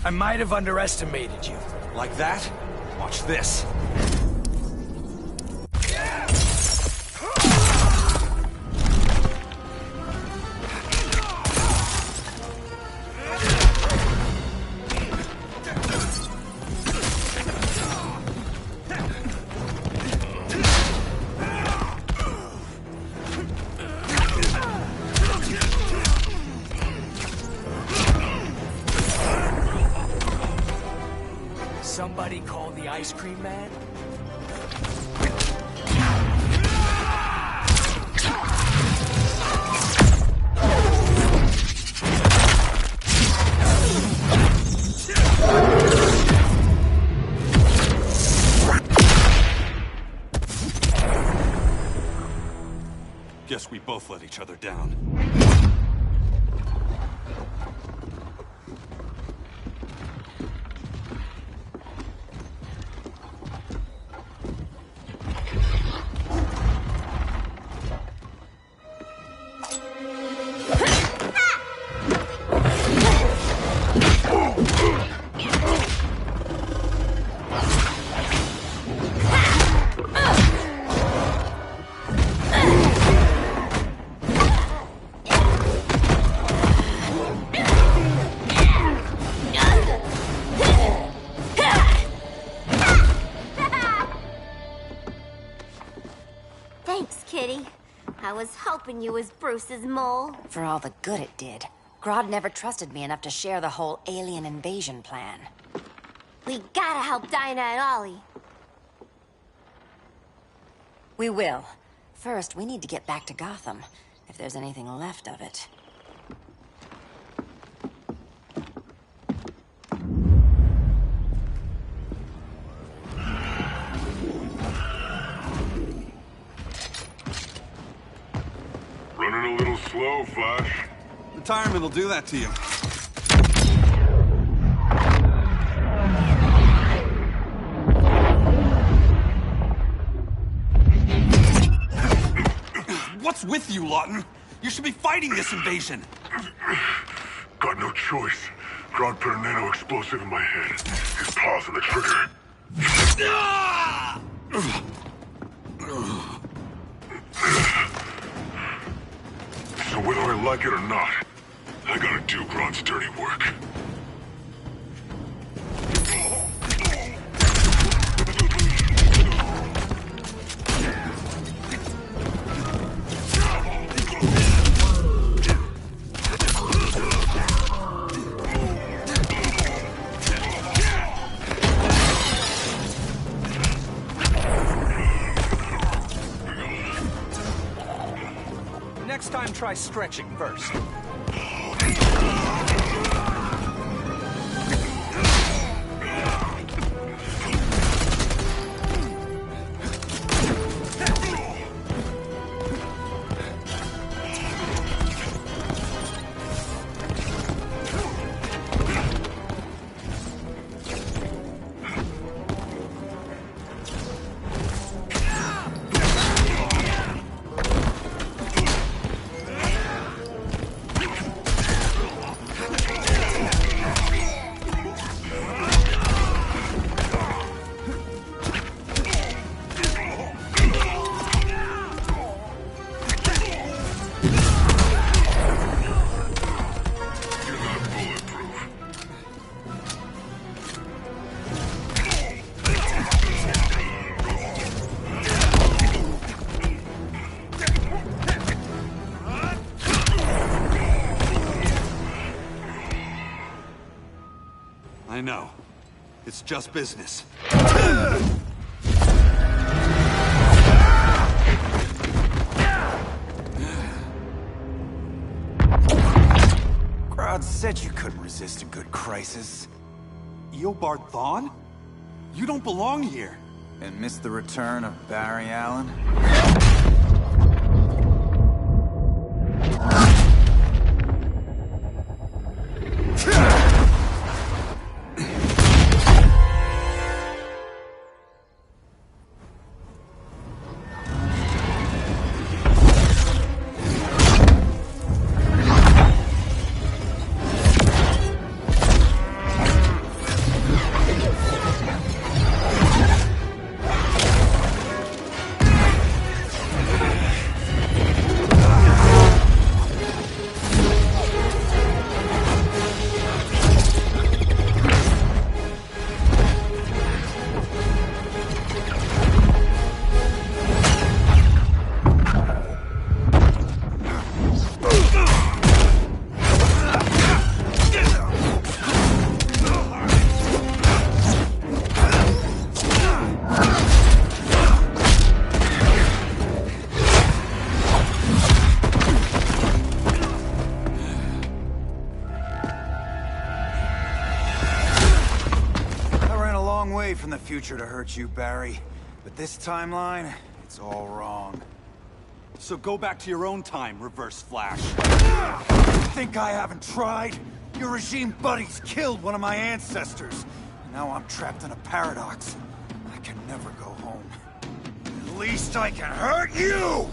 I might have underestimated you. Like that? Watch this. Somebody call the ice cream man? Guess we both let each other down. Thanks, Kitty. I was hoping you was Bruce's mole. For all the good it did. Grodd never trusted me enough to share the whole alien invasion plan. We gotta help Dinah and Ollie. We will. First, we need to get back to Gotham, if there's anything left of it. Running a little slow, Flash. Retirement will do that to you. What's with you, Lawton? You should be fighting this invasion. Got no choice. Grodd put a nano-explosive in my head. His paws on the trigger. So whether I like it or not, I gotta do Grodd's dirty work. Next time, try stretching first. I know. It's just business. Crowd said you couldn't resist a good crisis. Eobard Thawne? You don't belong here. And miss the return of Barry Allen? From the future to hurt you, Barry. But this timeline, it's all wrong. So go back to your own time, Reverse Flash. Think I haven't tried? Your regime buddies killed one of my ancestors. Now I'm trapped in a paradox. I can never go home. At least I can hurt you!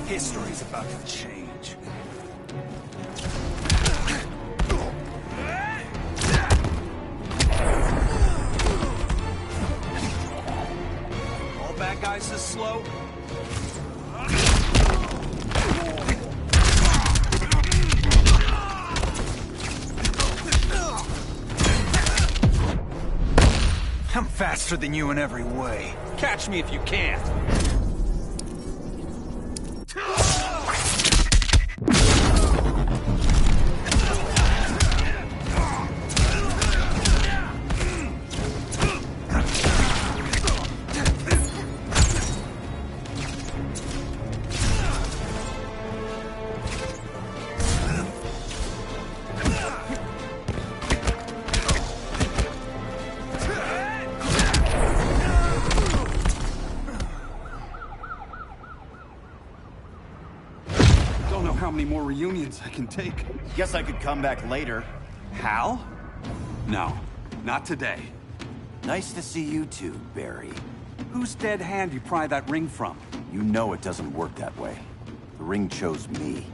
History's about to change. All bad guys this slow? I'm faster than you in every way. Catch me if you can. How many more reunions I can take? Guess I could come back later. Hal? No, not today. Nice to see you too, Barry. Whose dead hand you pry that ring from? You know it doesn't work that way. The ring chose me.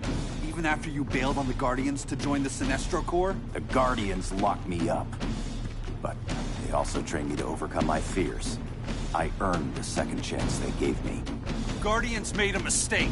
Even after you bailed on the Guardians to join the Sinestro Corps? The Guardians locked me up. But they also trained me to overcome my fears. I earned the second chance they gave me. Guardians made a mistake.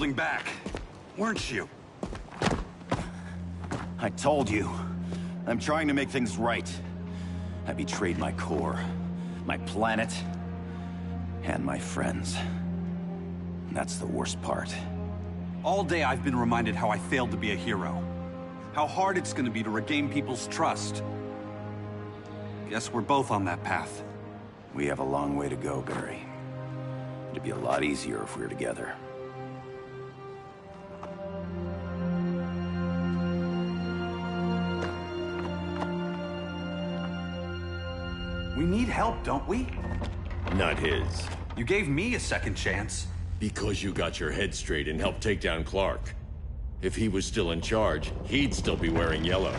holding back, weren't you? I told you. I'm trying to make things right. I betrayed my core, my planet, and my friends. That's the worst part. All day I've been reminded how I failed to be a hero. How hard it's gonna be to regain people's trust. Guess we're both on that path. We have a long way to go, Barry. It'd be a lot easier if we were together. We need help, don't we? Not his. You gave me a second chance. Because you got your head straight and helped take down Clark. If he was still in charge, he'd still be wearing yellow.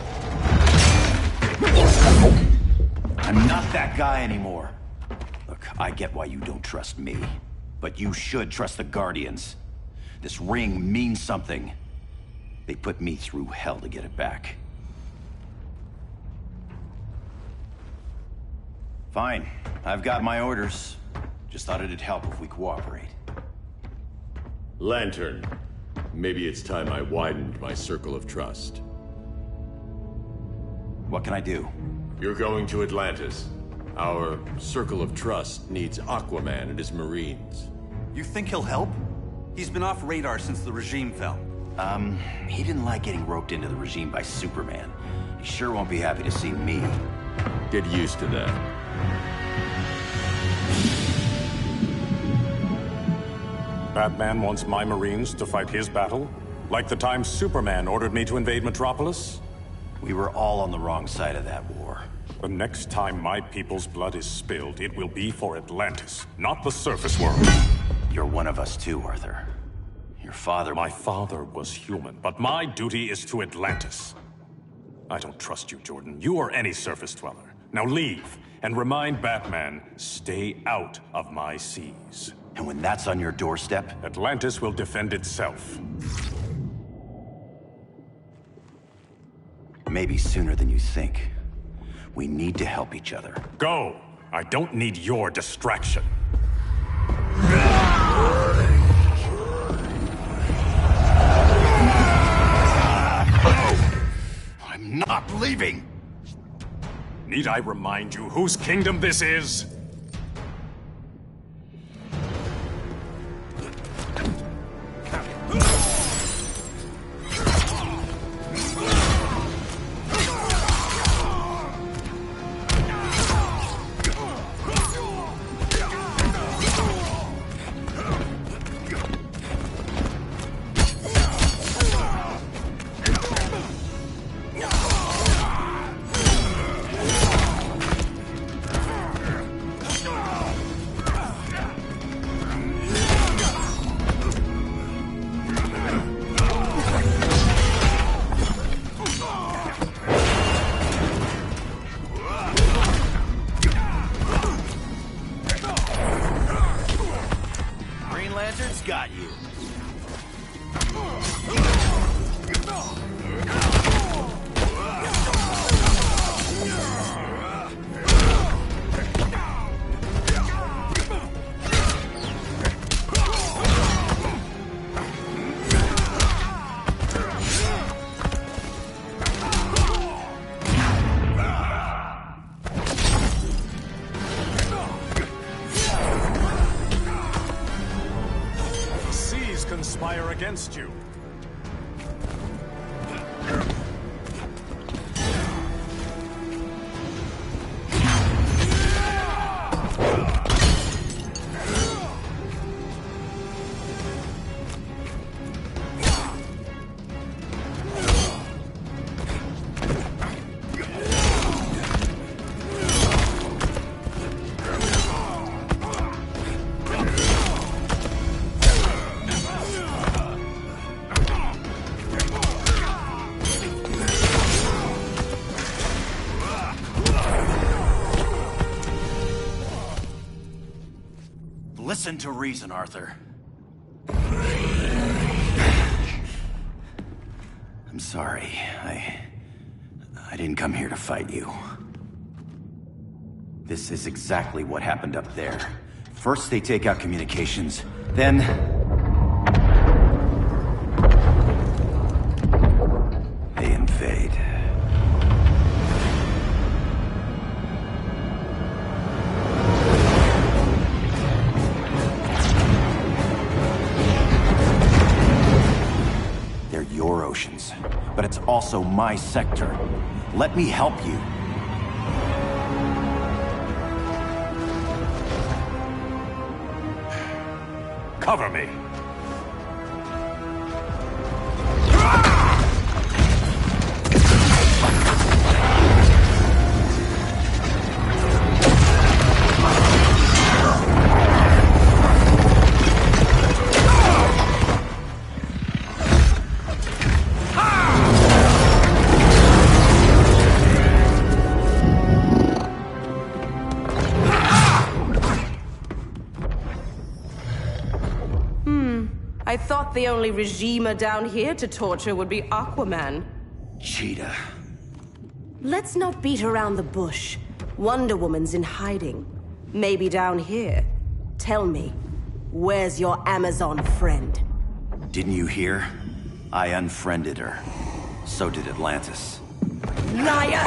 I'm not that guy anymore. Look, I get why you don't trust me. But you should trust the Guardians. This ring means something. They put me through hell to get it back. Fine. I've got my orders. Just thought it'd help if we cooperate. Lantern. Maybe it's time I widened my circle of trust. What can I do? You're going to Atlantis. Our circle of trust needs Aquaman and his Marines. You think he'll help? He's been off radar since the regime fell. He didn't like getting roped into the regime by Superman. He sure won't be happy to see me. Get used to that. Batman wants my Marines to fight his battle? Like the time Superman ordered me to invade Metropolis? We were all on the wrong side of that war. The next time my people's blood is spilled, it will be for Atlantis, not the surface world. You're one of us too, Arthur. Your father... My father was human, but my duty is to Atlantis. I don't trust you, Jordan. You or any surface dweller. Now leave, and remind Batman, stay out of my seas. And when that's on your doorstep... Atlantis will defend itself. Maybe sooner than you think. We need to help each other. Go! I don't need your distraction. I'm not leaving! Need I remind you whose kingdom this is? Got you. Conspire against you. Listen to reason, Arthur. I'm sorry. I didn't come here to fight you. This is exactly what happened up there. First they take out communications, then... but it's also my sector. Let me help you. Cover me. I thought the only regimer down here to torture would be Aquaman. Cheetah. Let's not beat around the bush. Wonder Woman's in hiding. Maybe down here. Tell me, where's your Amazon friend? Didn't you hear? I unfriended her. So did Atlantis. Liar!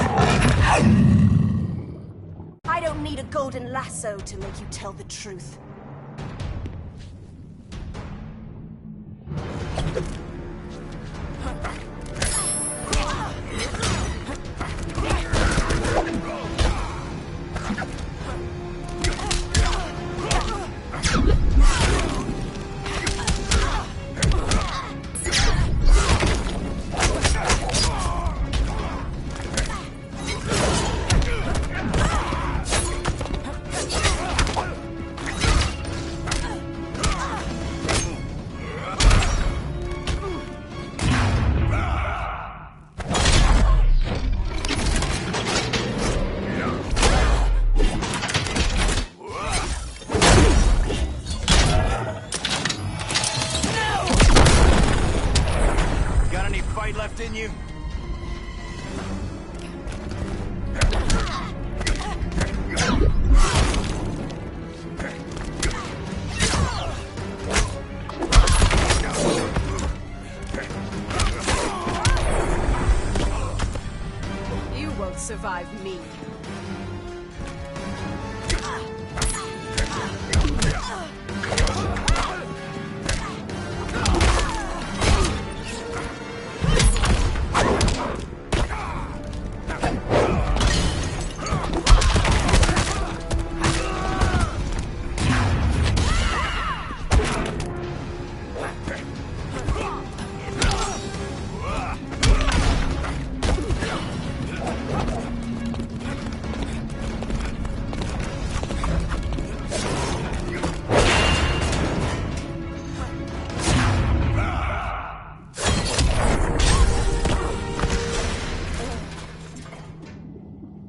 I don't need a golden lasso to make you tell the truth. In you. You won't survive me.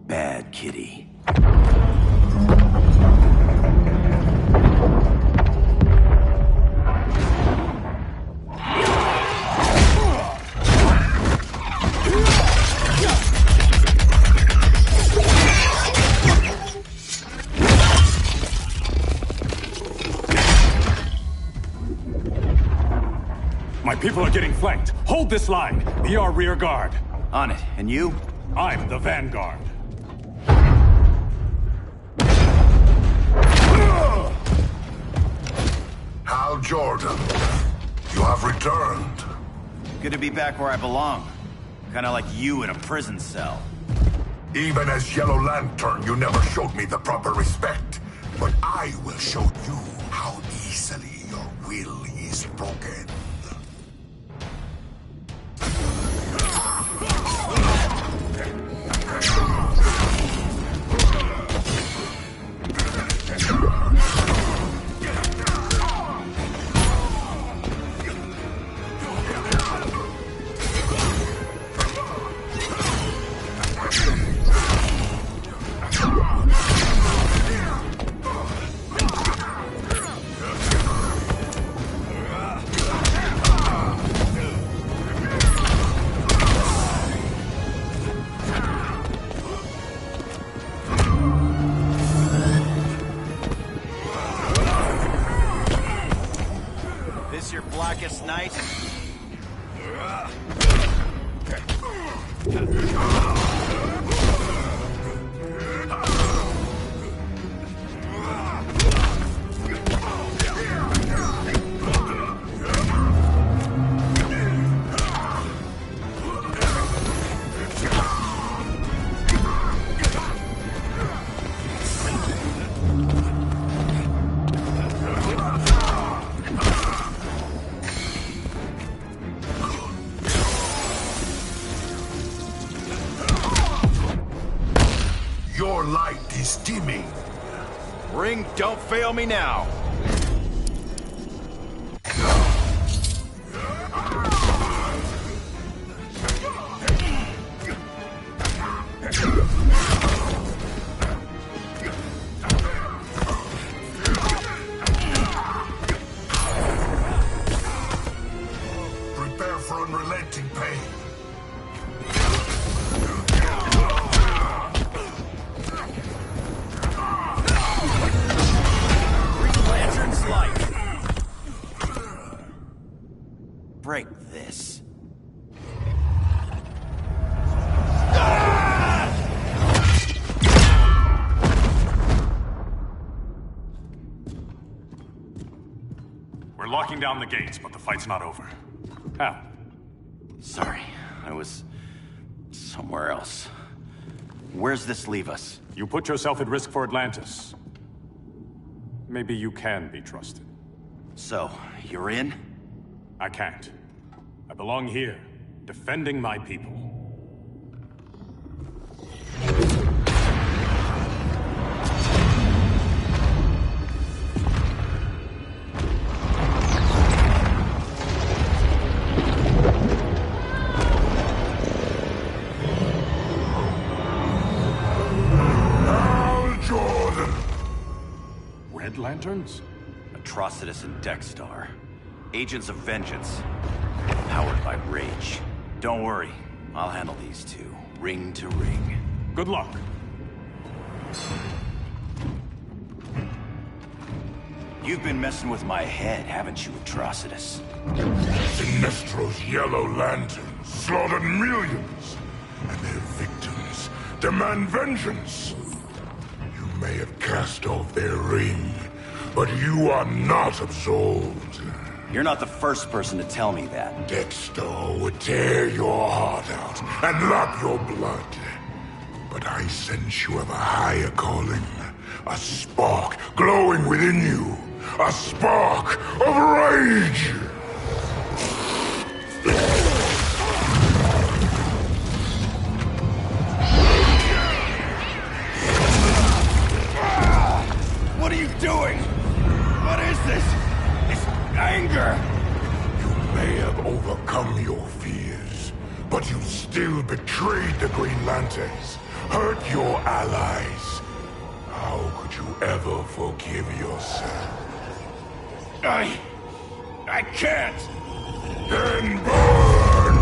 Bad kitty. My people are getting flanked. Hold this line. Be our rear guard. On it. And you? I'm the vanguard. Hal Jordan, you have returned. Good to be back where I belong. Kinda like you in a prison cell. Even as Yellow Lantern, you never showed me the proper respect. But I will show you how easily your will is broken. This your blackest night? Your light is dimming. Ring, don't fail me now. Prepare for unrelenting pain. Break this. We're locking down the gates, but the fight's not over. How? Sorry, I was somewhere else. Where's this leave us? You put yourself at risk for Atlantis. Maybe you can be trusted. So, you're in? I can't. I belong here, defending my people. Red Lanterns? Atrocitus and Dexstar. Agents of Vengeance. Powered by rage. Don't worry, I'll handle these two, ring to ring. Good luck. You've been messing with my head, haven't you, Atrocitus? Sinestro's yellow lanterns slaughtered millions, and their victims demand vengeance. You may have cast off their ring, but you are not absolved. You're not the first person to tell me that. Dexter would tear your heart out and lap your blood. But I sense you have a higher calling. A spark glowing within you. A spark of rage! What are you doing? What is this? It's anger! You may have overcome your fears, but you still betrayed the Green Lanterns, hurt your allies. How could you ever forgive yourself? I can't! Then burn!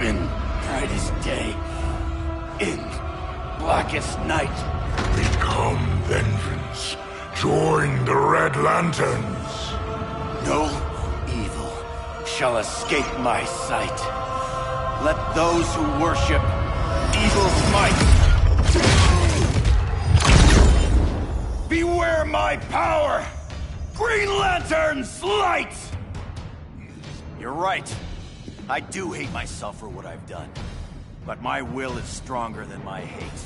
In brightest day, in blackest night. Become vengeance. Join the Red Lanterns. No evil shall escape my sight. Let those who worship evil's might beware my power! Green Lantern's light! You're right. I do hate myself for what I've done. But my will is stronger than my hate.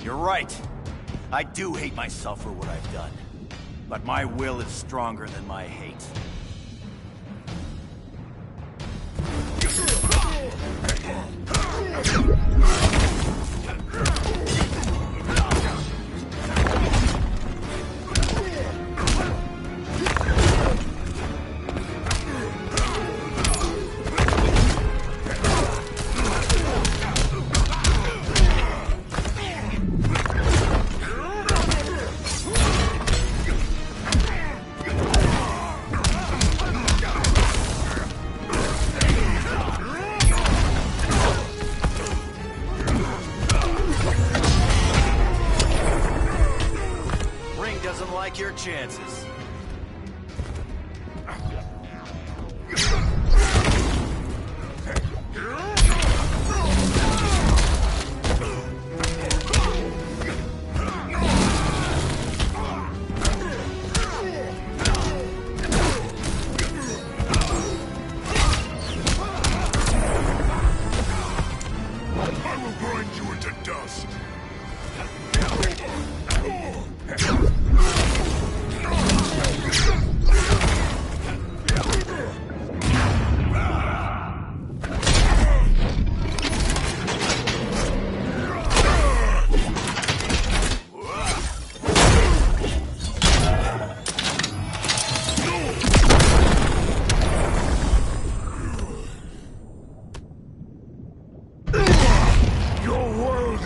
You're right. I do hate myself for what I've done. But my will is stronger than my hate. Your chances. I will grind you into dust.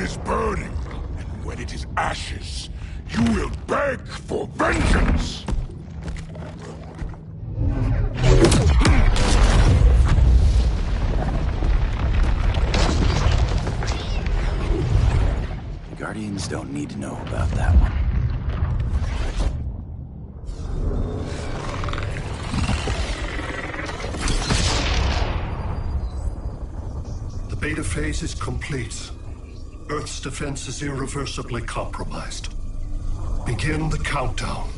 Is burning, and when it is ashes, you will beg for vengeance! The Guardians don't need to know about that one. The beta phase is complete. Earth's defense is irreversibly compromised. Begin the countdown.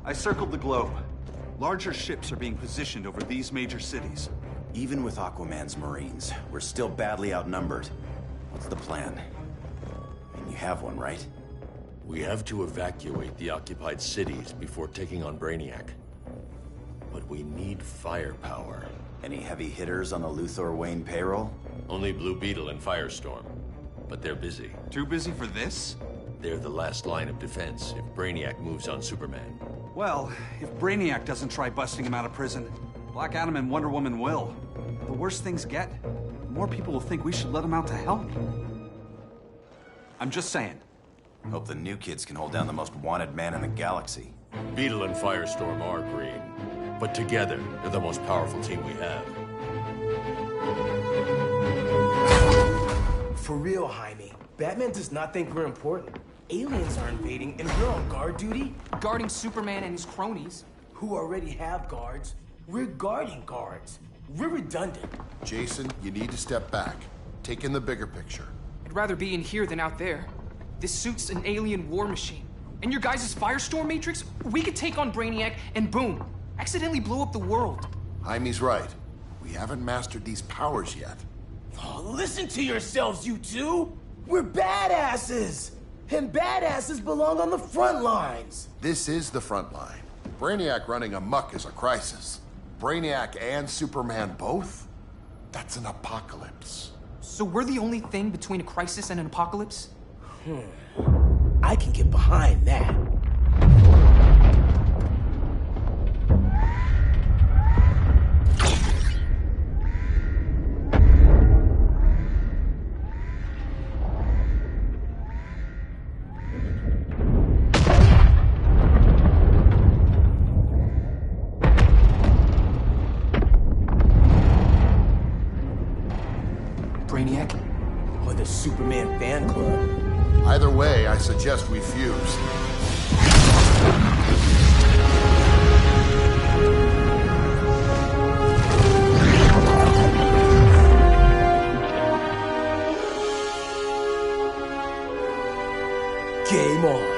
I circled the globe. Larger ships are being positioned over these major cities. Even with Aquaman's Marines, we're still badly outnumbered. What's the plan? I mean, you have one, right? We have to evacuate the occupied cities before taking on Brainiac. But we need firepower. Any heavy hitters on the Luthor Wayne payroll? Only Blue Beetle and Firestorm. But they're busy. Too busy for this? They're the last line of defense if Brainiac moves on Superman. Well, if Brainiac doesn't try busting him out of prison, Black Adam and Wonder Woman will. The worse things get, the more people will think we should let him out to help. I'm just saying. Hope the new kids can hold down the most wanted man in the galaxy. Beetle and Firestorm are green, but together, they're the most powerful team we have. For real, Jaime, Batman does not think we're important. Aliens are invading, and we're on guard duty? Guarding Superman and his cronies. Who already have guards. We're guarding guards. We're redundant. Jason, you need to step back. Take in the bigger picture. I'd rather be in here than out there. This suit's an alien war machine. And your guys' Firestorm Matrix, we could take on Brainiac and boom, accidentally blow up the world. Jaime's right. We haven't mastered these powers yet. Oh, listen to yourselves, you two! We're badasses! And badasses belong on the front lines! This is the front line. Brainiac running amok is a crisis. Brainiac and Superman both? That's an apocalypse. So we're the only thing between a crisis and an apocalypse? I can get behind that. Brainiac? Or the Superman fan club. Either way, I suggest we fuse. Game on.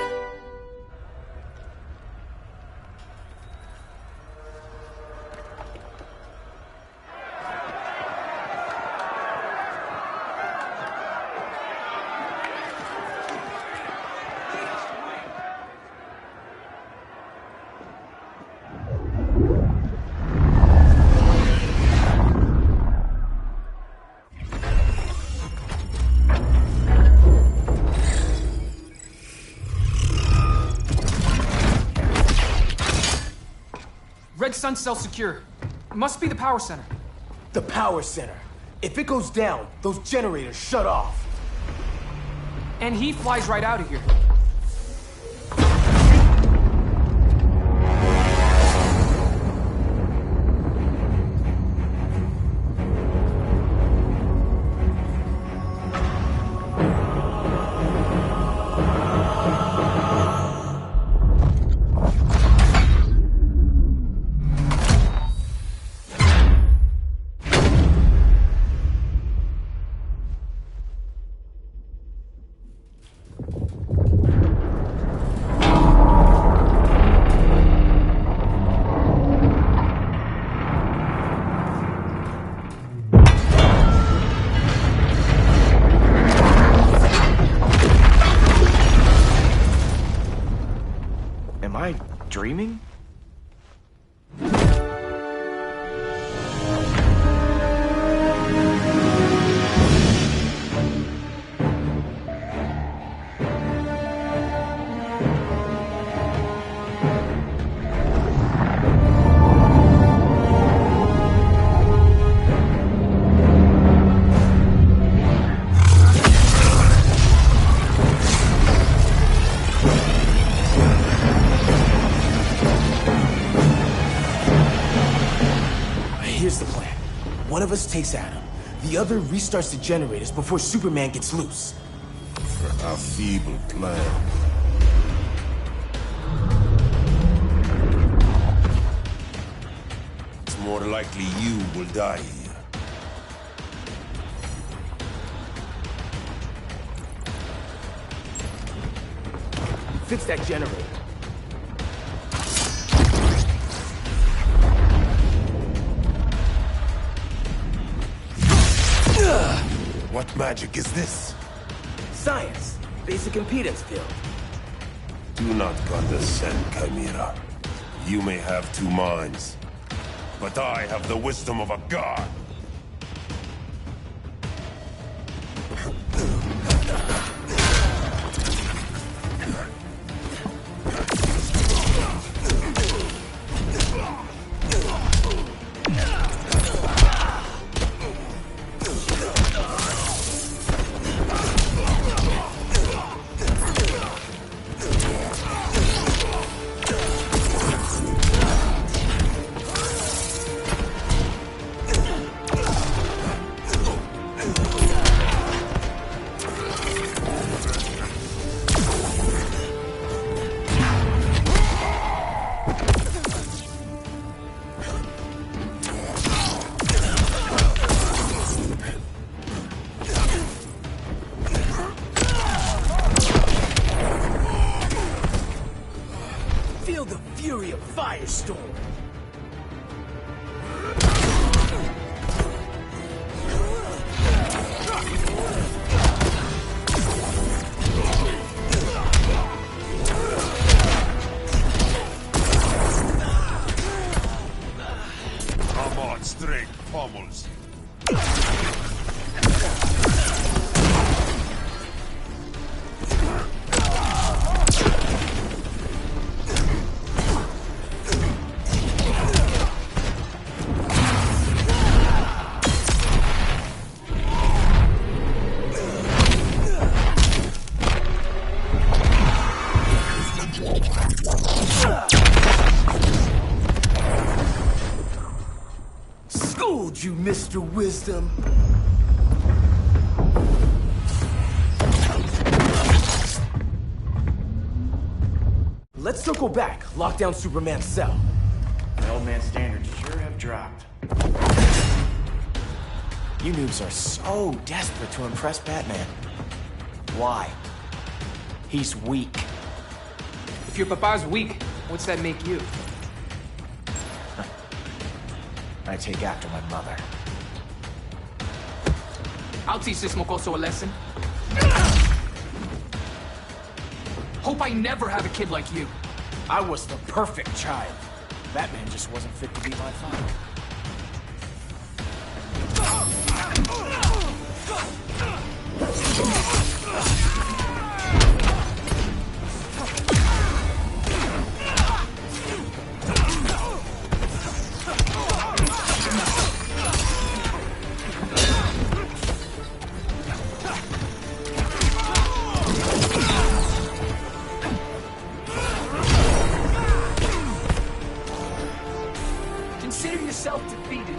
Red Sun cell secure. Must be the power center. The power center. If it goes down, those generators shut off. And he flies right out of here. Am I dreaming? Here's the plan. One of us takes Adam. The other restarts the generators before Superman gets loose. A feeble plan. It's more likely you will die here. Fix that generator. What magic is this? Science. Basic impedance field. Do not condescend, Chimera. You may have two minds, but I have the wisdom of a god. Feel the fury of Firestorm. you, Mr. Wisdom. Let's circle back, lock down Superman's cell. The old man's standards sure have dropped. You noobs are so desperate to impress Batman. Why? He's weak. If your papa's weak, what's that make you? I take after my mother. I'll teach this mocoso a lesson. Hope I never have a kid like you. I was the perfect child. Batman just wasn't fit to be my father. Consider yourself defeated.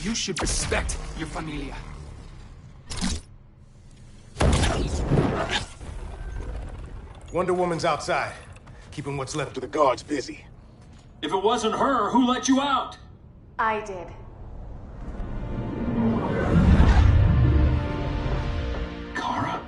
You should respect your familia. Wonder Woman's outside, keeping what's left of the guards busy. If it wasn't her, who let you out? I did. Kara?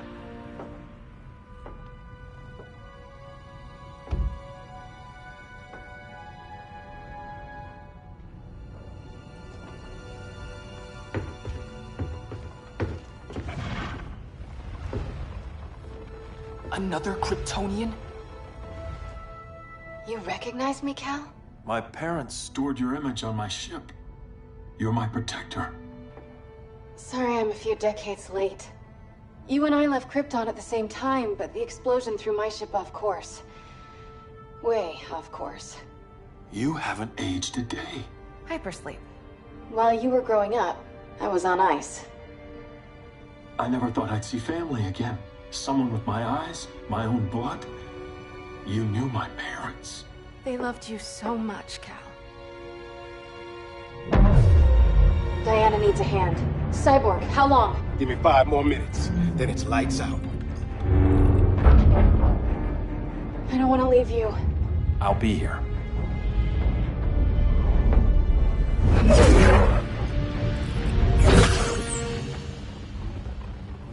Another Kryptonian? You recognize me, Cal? My parents stored your image on my ship. You're my protector. Sorry I'm a few decades late. You and I left Krypton at the same time, but the explosion threw my ship off course. Way off course. You haven't aged a day. Hypersleep. While you were growing up, I was on ice. I never thought I'd see family again. Someone with my eyes, my own blood. You knew my parents. They loved you so much, Cal. Diana needs a hand. Cyborg, how long? Give me 5 more minutes, then it's lights out. I don't want to leave you. I'll be here.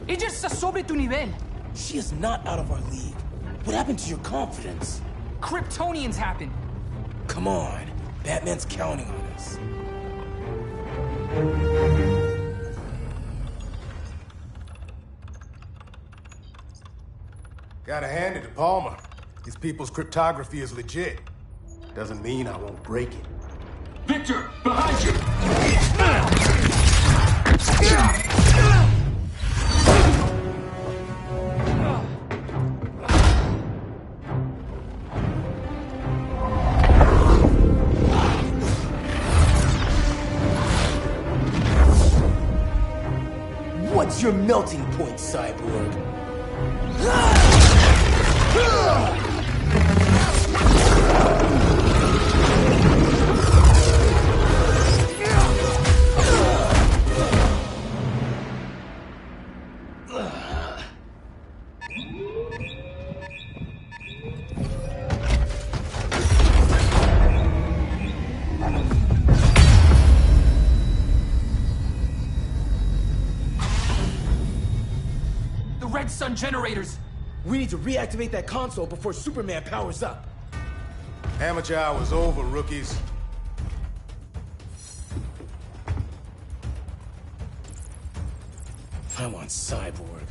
Ella está sobre tu nivel. She is not out of our league. What happened to your confidence? Kryptonians happen. Come on. Batman's counting on us. Gotta hand it to Palmer. His people's cryptography is legit. Doesn't mean I won't break it. Victor, behind you! What's your melting point, Cyborg? Red Sun generators! We need to reactivate that console before Superman powers up. Amateur hour's over, rookies. I want Cyborg.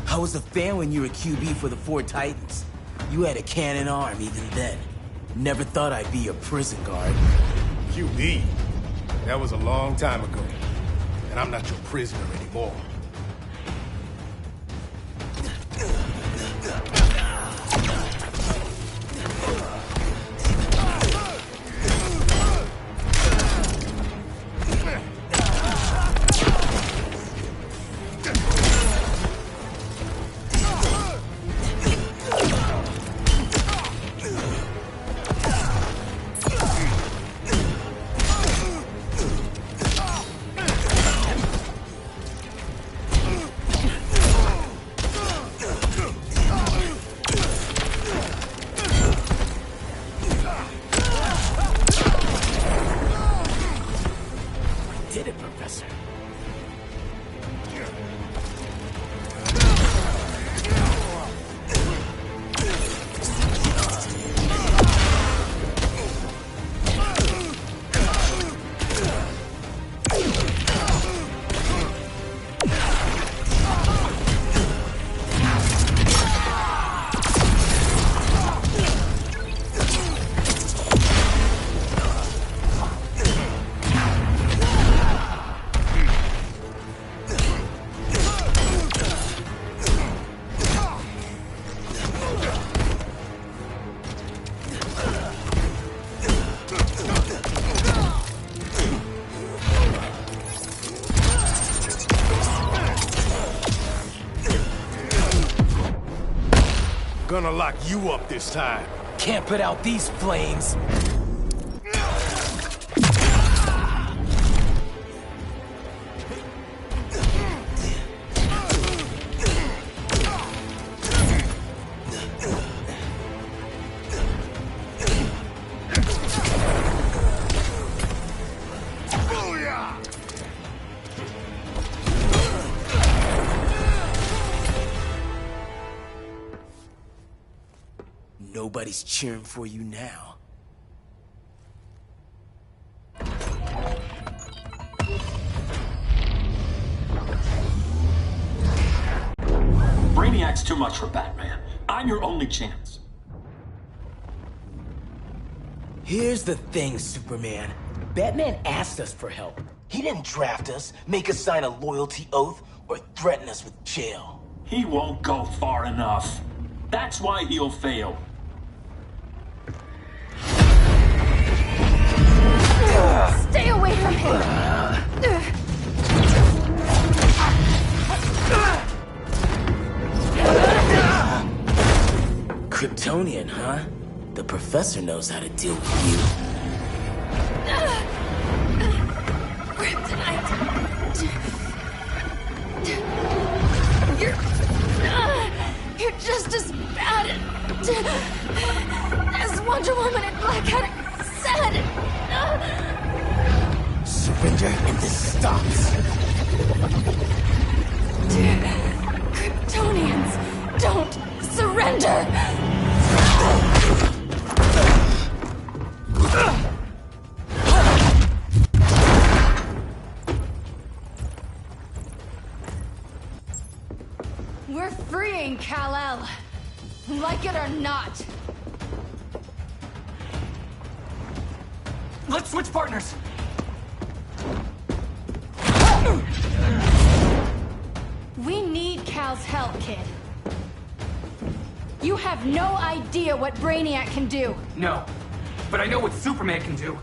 I was a fan when you were QB for the 4 Titans. You had a cannon arm even then. Never thought I'd be your prison guard. QB? That was a long time ago. And I'm not your prisoner anymore. Gonna lock you up this time. Can't put out these flames. Nobody's cheering for you now. Brainiac's too much for Batman. I'm your only chance. Here's the thing, Superman. Batman asked us for help. He didn't draft us, make us sign a loyalty oath, or threaten us with jail. He won't go far enough. That's why he'll fail. Stay away from him! Kryptonian, huh? The professor knows how to deal with you. Kryptonite! You're just as bad as Wonder Woman and Black Cat said! Surrender and this stops. Kryptonians, don't surrender! We're freeing Kal-El, like it or not. Let's switch partners! We need Cal's help, kid. You have no idea what Brainiac can do. No, but I know what Superman can do.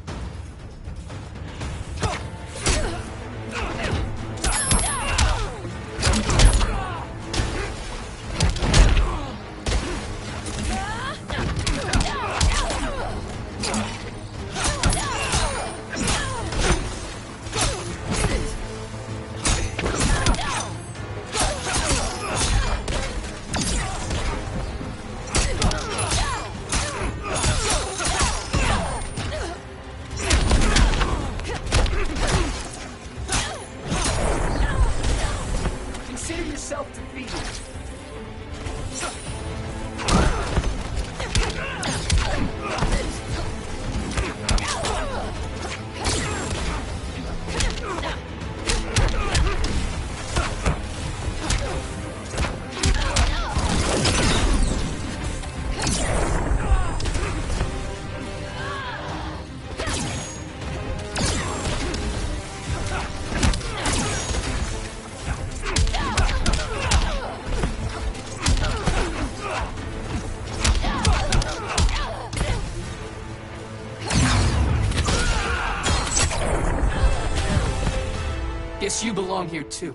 belong here too.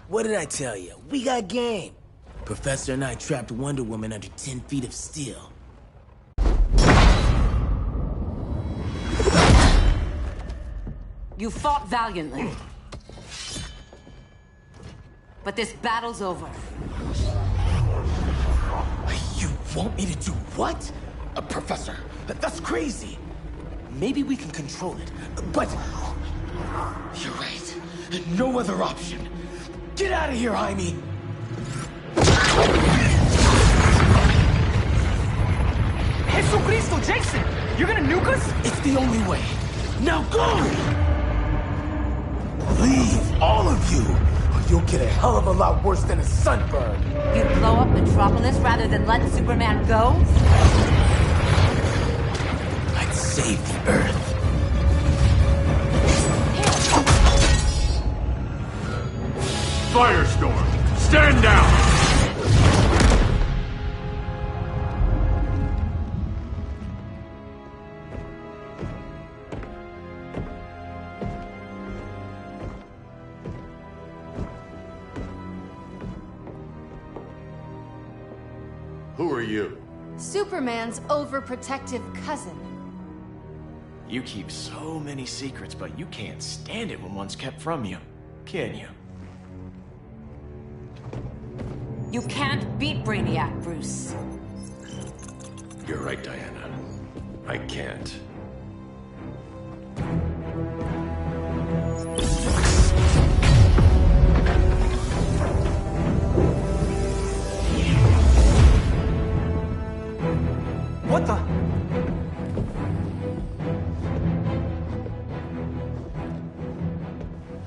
What did I tell you? We got game. Professor and I trapped Wonder Woman under 10 feet of steel. You fought valiantly. But this battle's over. You want me to do what? Professor, that's crazy. Maybe we can control it, but... You're right. No other option. Get out of here, Jaime! Jesucristo, Jason! You're gonna nuke us? It's the only way. Now go! Leave, all of you, or you'll get a hell of a lot worse than a sunburn. You'd blow up Metropolis rather than let Superman go? I'd save the Earth. Firestorm, stand down! Who are you? Superman's overprotective cousin. You keep so many secrets, but you can't stand it when one's kept from you, can you? You can't beat Brainiac, Bruce. You're right, Diana. I can't. What the?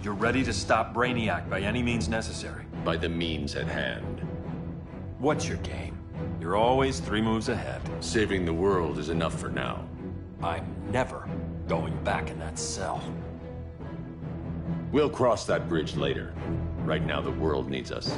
You're ready to stop Brainiac by any means necessary. By the means at hand. What's your game? You're always 3 moves ahead. Saving the world is enough for now. I'm never going back in that cell. We'll cross that bridge later. Right now, the world needs us.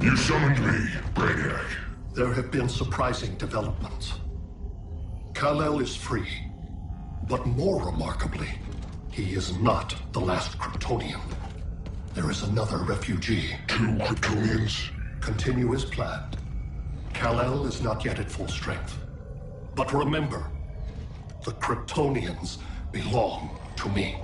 You summoned me, Brainiac. There have been surprising developments. Kal-El is free, but more remarkably, he is not the last Kryptonian. There is another refugee. 2 Kryptonians? Continue as planned. Kal-El is not yet at full strength. But remember, the Kryptonians belong to me.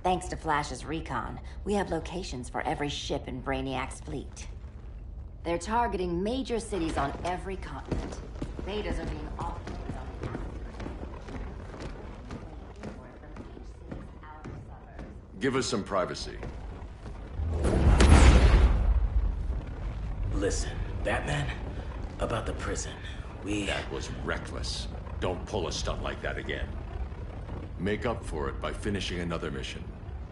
Thanks to Flash's recon, we have locations for every ship in Brainiac's fleet. They're targeting major cities on every continent. Betas are being offloaded on the Give us some privacy. Listen, Batman, about the prison, That was reckless. Don't pull a stunt like that again. Make up for it by finishing another mission.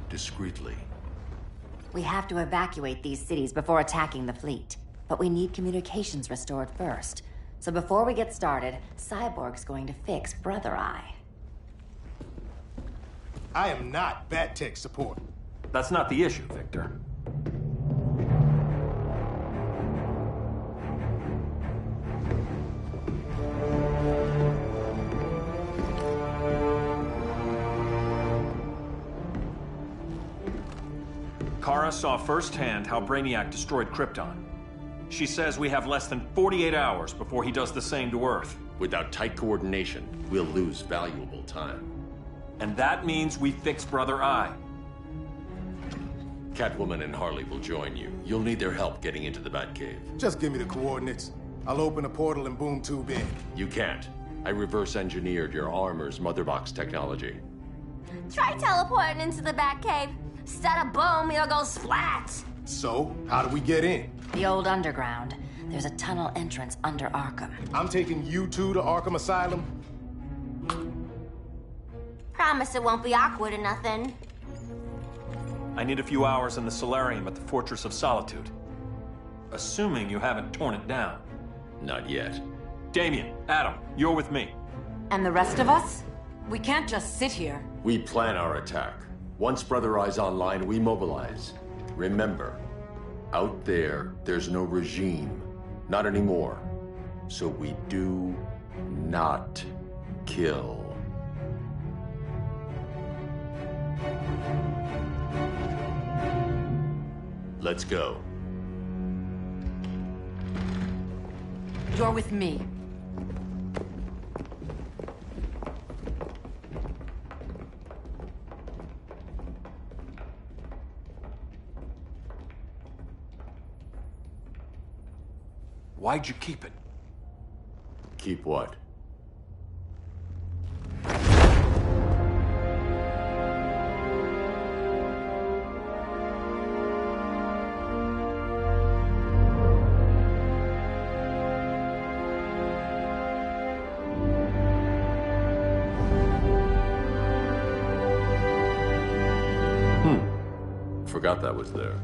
Discreetly. We have to evacuate these cities before attacking the fleet. But we need communications restored first. So before we get started, Cyborg's going to fix Brother Eye. I am not Bat-Tech support. That's not the issue, Victor. Kara saw firsthand how Brainiac destroyed Krypton. She says we have less than 48 hours before he does the same to Earth. Without tight coordination, we'll lose valuable time. And that means we fix Brother Eye. Catwoman and Harley will join you. You'll need their help getting into the Batcave. Just give me the coordinates. I'll open a portal and boom tube in. You can't. I reverse engineered your armor's motherbox technology. Try teleporting into the Batcave. Instead of boom, it'll go splat. So, how do we get in? The old underground. There's a tunnel entrance under Arkham. I'm taking you two to Arkham Asylum. Promise it won't be awkward or nothing. I need a few hours in the solarium at the Fortress of Solitude. Assuming you haven't torn it down. Not yet. Damien, Adam, you're with me. And the rest of us? We can't just sit here. We plan our attack. Once Brother Eye's online, we mobilize. Remember, out there, there's no regime. Not anymore. So we do not kill. Let's go. You're with me. Why'd you keep it? Keep what? Forgot that was there.